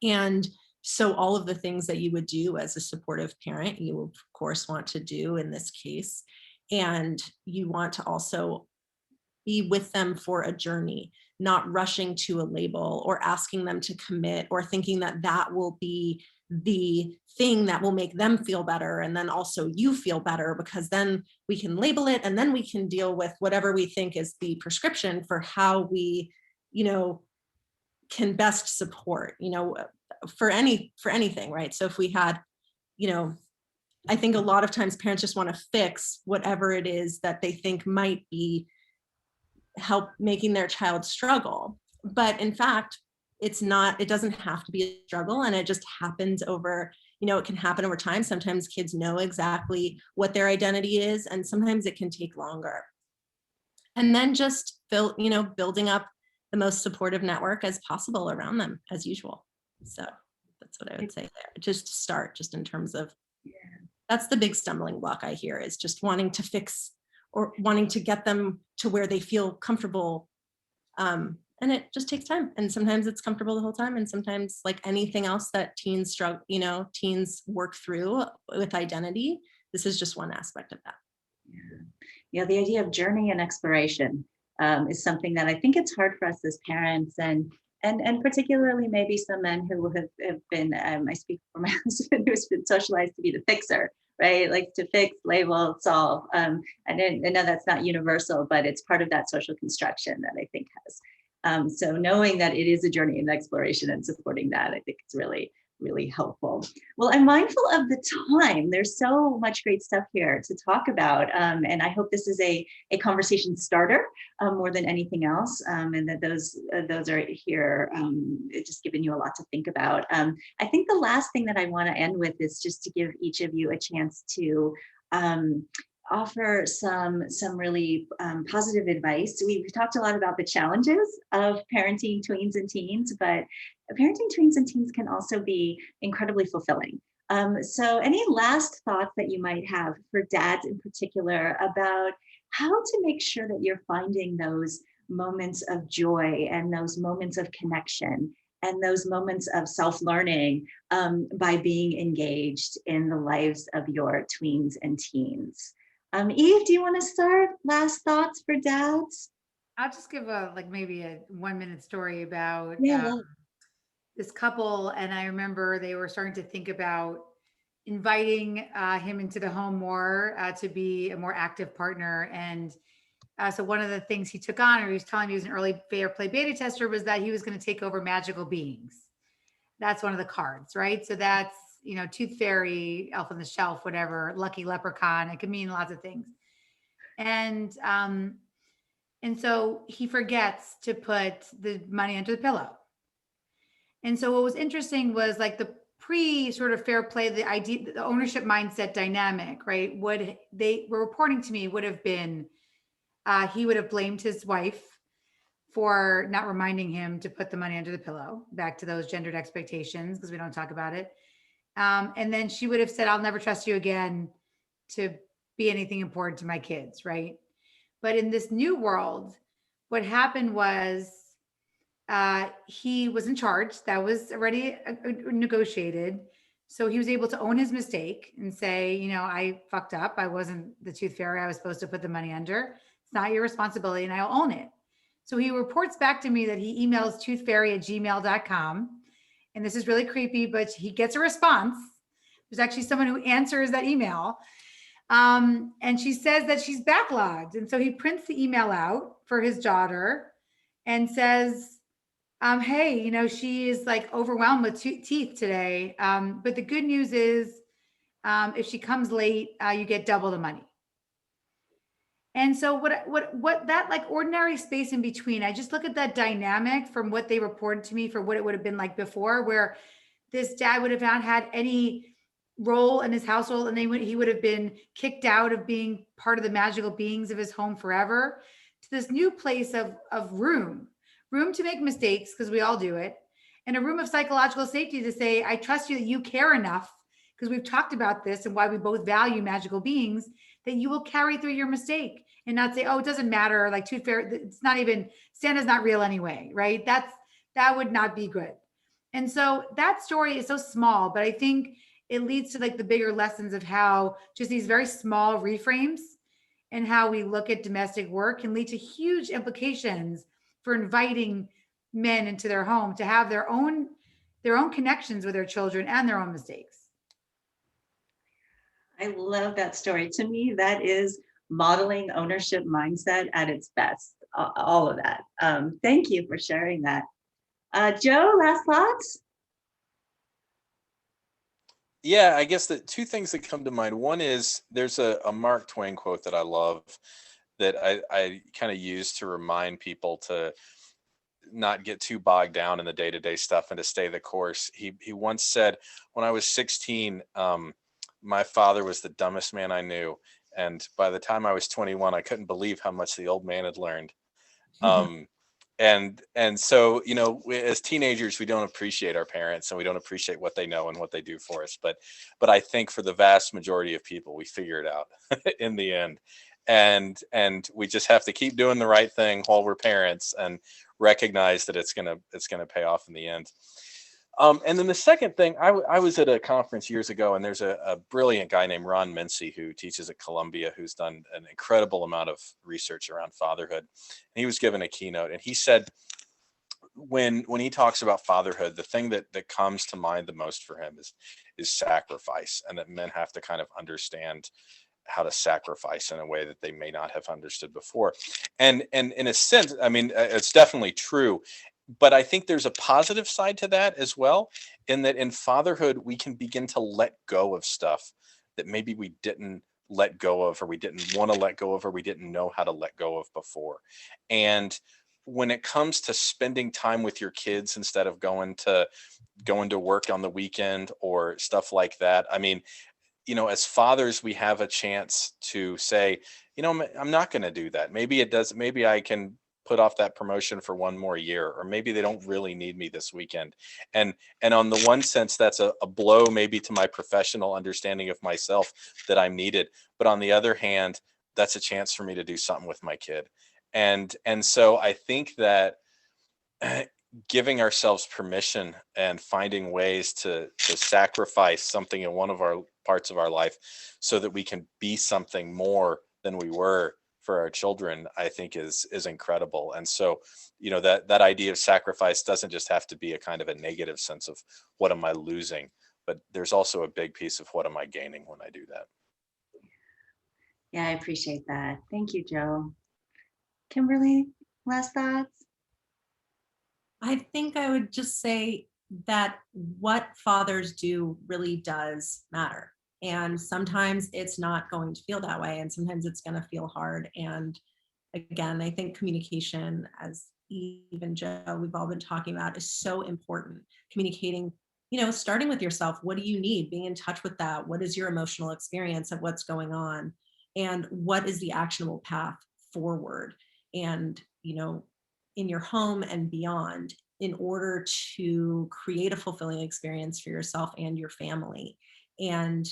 And so all of the things that you would do as a supportive parent, you of course want to do in this case. And you want to also be with them for a journey, not rushing to a label or asking them to commit or thinking that that will be the thing that will make them feel better. And then also you feel better, because then we can label it and then we can deal with whatever we think is the prescription for how we, can best support, for anything, right? So if we had, I think a lot of times parents just want to fix whatever it is that they think might be help making their child struggle. But in fact, it doesn't have to be a struggle, and it just happens over, it can happen over time. Sometimes kids know exactly what their identity is, and sometimes it can take longer. And then just building up the most supportive network as possible around them as usual. So that's what I would say there. Just start, just in terms of, that's the big stumbling block I hear, is just wanting to fix or wanting to get them to where they feel comfortable. And it just takes time. And sometimes it's comfortable the whole time. And sometimes, like anything else that teens struggle, teens work through with identity, this is just one aspect of that.
Yeah, the idea of journey and exploration is something that I think it's hard for us as parents, and particularly maybe some men who have been, I speak for my husband, who's been socialized to be the fixer, right? Like to fix, label, solve. I know that's not universal, but it's part of that social construction that I think has. So knowing that it is a journey and exploration and supporting that, I think it's really, really helpful. Well, I'm mindful of the time. There's so much great stuff here to talk about. And I hope this is a conversation starter more than anything else. And that those are here, just giving you a lot to think about. I think the last thing that I want to end with is just to give each of you a chance to offer some really positive advice. We've talked a lot about the challenges of parenting tweens and teens, but parenting tweens and teens can also be incredibly fulfilling. So any last thoughts that you might have for dads in particular about how to make sure that you're finding those moments of joy and those moments of connection and those moments of self-learning by being engaged in the lives of your tweens and teens? Eve, do you want to start? Last thoughts for dads?
I'll just give maybe a 1-minute story about
Yeah.
this couple. And I remember they were starting to think about inviting him into the home more to be a more active partner. And so one of the things he took on, or he was telling me he was an early fair play beta tester, was that he was going to take over magical beings. That's one of the cards, right? So that's, tooth fairy, elf on the shelf, whatever, lucky leprechaun. It could mean lots of things. And so he forgets to put the money under the pillow. And so what was interesting was like the pre sort of fair play, the idea, the ownership mindset dynamic, right? What they were reporting to me would have been, he would have blamed his wife for not reminding him to put the money under the pillow, back to those gendered expectations, because we don't talk about it. And then she would have said, I'll never trust you again to be anything important to my kids, right? But in this new world, what happened was he was in charge. That was already negotiated. So he was able to own his mistake and say, I fucked up. I wasn't the tooth fairy I was supposed to put the money under. It's not your responsibility, and I'll own it. So he reports back to me that he emails toothfairy@gmail.com. And this is really creepy, but he gets a response. There's actually someone who answers that email. And she says that she's backlogged. And so he prints the email out for his daughter and says, hey, she is like overwhelmed with teeth today. But the good news is if she comes late, you get double the money. And so what that like ordinary space in between, I just look at that dynamic from what they reported to me for what it would have been like before, where this dad would have not had any role in his household, and he would have been kicked out of being part of the magical beings of his home forever, to this new place of room to make mistakes, because we all do it, and a room of psychological safety to say, I trust you that you care enough, because we've talked about this and why we both value magical beings, that you will carry through your mistake and not say, oh, it doesn't matter, like tooth fairy, it's not even, Santa's not real anyway, right? That would not be good. And so that story is so small, but I think it leads to like the bigger lessons of how just these very small reframes and how we look at domestic work can lead to huge implications for inviting men into their home to have their own connections with their children and their own mistakes.
I love that story. To me, that is modeling ownership mindset at its best, all of that. Thank you for sharing that. Joe, last thoughts?
Yeah, I guess the two things that come to mind. One is there's a Mark Twain quote that I love that I kind of use to remind people to not get too bogged down in the day-to-day stuff and to stay the course. He once said, when I was 16, my father was the dumbest man I knew. And by the time I was 21, I couldn't believe how much the old man had learned. And so, you know, as teenagers, we don't appreciate our parents and we don't appreciate what they know and what they do for us. But I think for the vast majority of people, we figure it out in the end. And we just have to keep doing the right thing while we're parents and recognize that it's gonna pay off in the end. And then the second thing, I was at a conference years ago, and there's a brilliant guy named Ron Mincy who teaches at Columbia, who's done an incredible amount of research around fatherhood. And he was given a keynote, and he said, when he talks about fatherhood, the thing that comes to mind the most for him is sacrifice, and that men have to kind of understand how to sacrifice in a way that they may not have understood before. And in a sense, I mean, it's definitely true. But I think there's a positive side to that as well, in that in fatherhood, we can begin to let go of stuff that maybe we didn't let go of, or we didn't want to let go of, or we didn't know how to let go of before. And when it comes to spending time with your kids instead of going to work on the weekend or stuff like that, I mean, you know, as fathers, we have a chance to say, you know, I'm not going to do that. Maybe I can put off that promotion for one more year, or maybe they don't really need me this weekend. And on the one sense, that's a blow maybe to my professional understanding of myself that I'm needed. But on the other hand, that's a chance for me to do something with my kid. And so I think that giving ourselves permission and finding ways to sacrifice something in one of our parts of our life so that we can be something more than we were for our children, I think is incredible. And so, you know, that idea of sacrifice doesn't just have to be a kind of a negative sense of what am I losing, but there's also a big piece of what am I gaining when I do that.
Yeah, I appreciate that. Thank you, Joe. Kimberly, last thoughts?
I think I would just say that what fathers do really does matter. And sometimes it's not going to feel that way. And sometimes it's going to feel hard. And again, I think communication, as Eve and Joe, we've all been talking about, is so important. Communicating, you know, starting with yourself. What do you need? Being in touch with that. What is your emotional experience of what's going on? And what is the actionable path forward? And, you know, in your home and beyond, in order to create a fulfilling experience for yourself and your family. And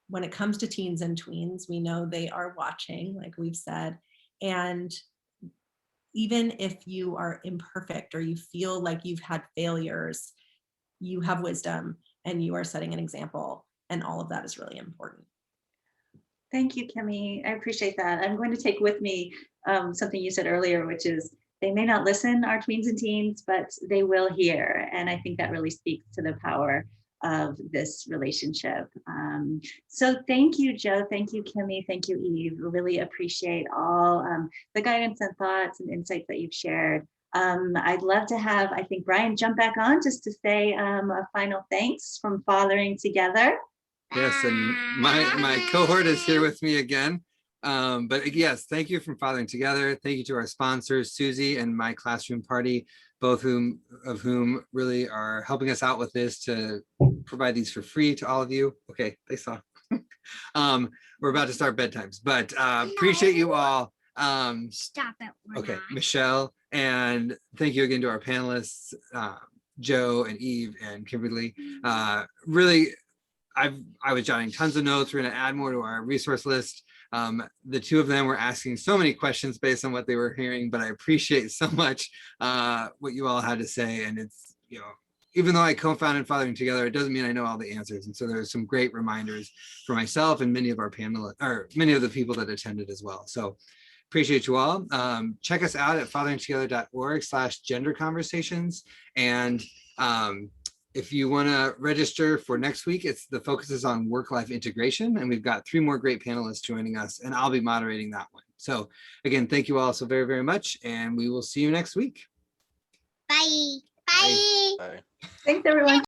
when it comes to teens and tweens, we know they are watching, like we've said. And even if you are imperfect or you feel like you've had failures, you have wisdom and you are setting an example. And all of that is really important.
Thank you, Kimmy. I appreciate that. I'm going to take with me something you said earlier, which is they may not listen, our tweens and teens, but they will hear. And I think that really speaks to the power of this relationship. So thank you, Joe. Thank you, Kimmy. Thank you, Eve. Really appreciate all the guidance and thoughts and insights that you've shared. I'd love to have, I think, Brian jump back on just to say a final thanks from Fathering Together.
Yes, and my cohort is here with me again. But yes, thank you from Fathering Together. Thank you to our sponsors, Susie and My Classroom Party, both of whom really are helping us out with this to provide these for free to all of you. Okay, they saw. We're about to start bedtimes, but appreciate you all.
Stop it.
Okay, Michelle, and thank you again to our panelists, Joe and Eve and Kimberly. Really, I was jotting tons of notes. We're going to add more to our resource list. The two of them were asking so many questions based on what they were hearing, but I appreciate so much what you all had to say. And it's, even though I co-founded Fathering Together, it doesn't mean I know all the answers. And so there's some great reminders for myself and many of our panelists, or many of the people that attended as well. So appreciate you all. Check us out at fatheringtogether.org/gender conversations. And if you want to register for next week, the focus is on work-life integration, and we've got 3 more great panelists joining us, and I'll be moderating that one. So again, thank you all so very, very much, and we will see you next week.
Bye.
Bye.
Bye.
Bye.
Thanks, everyone.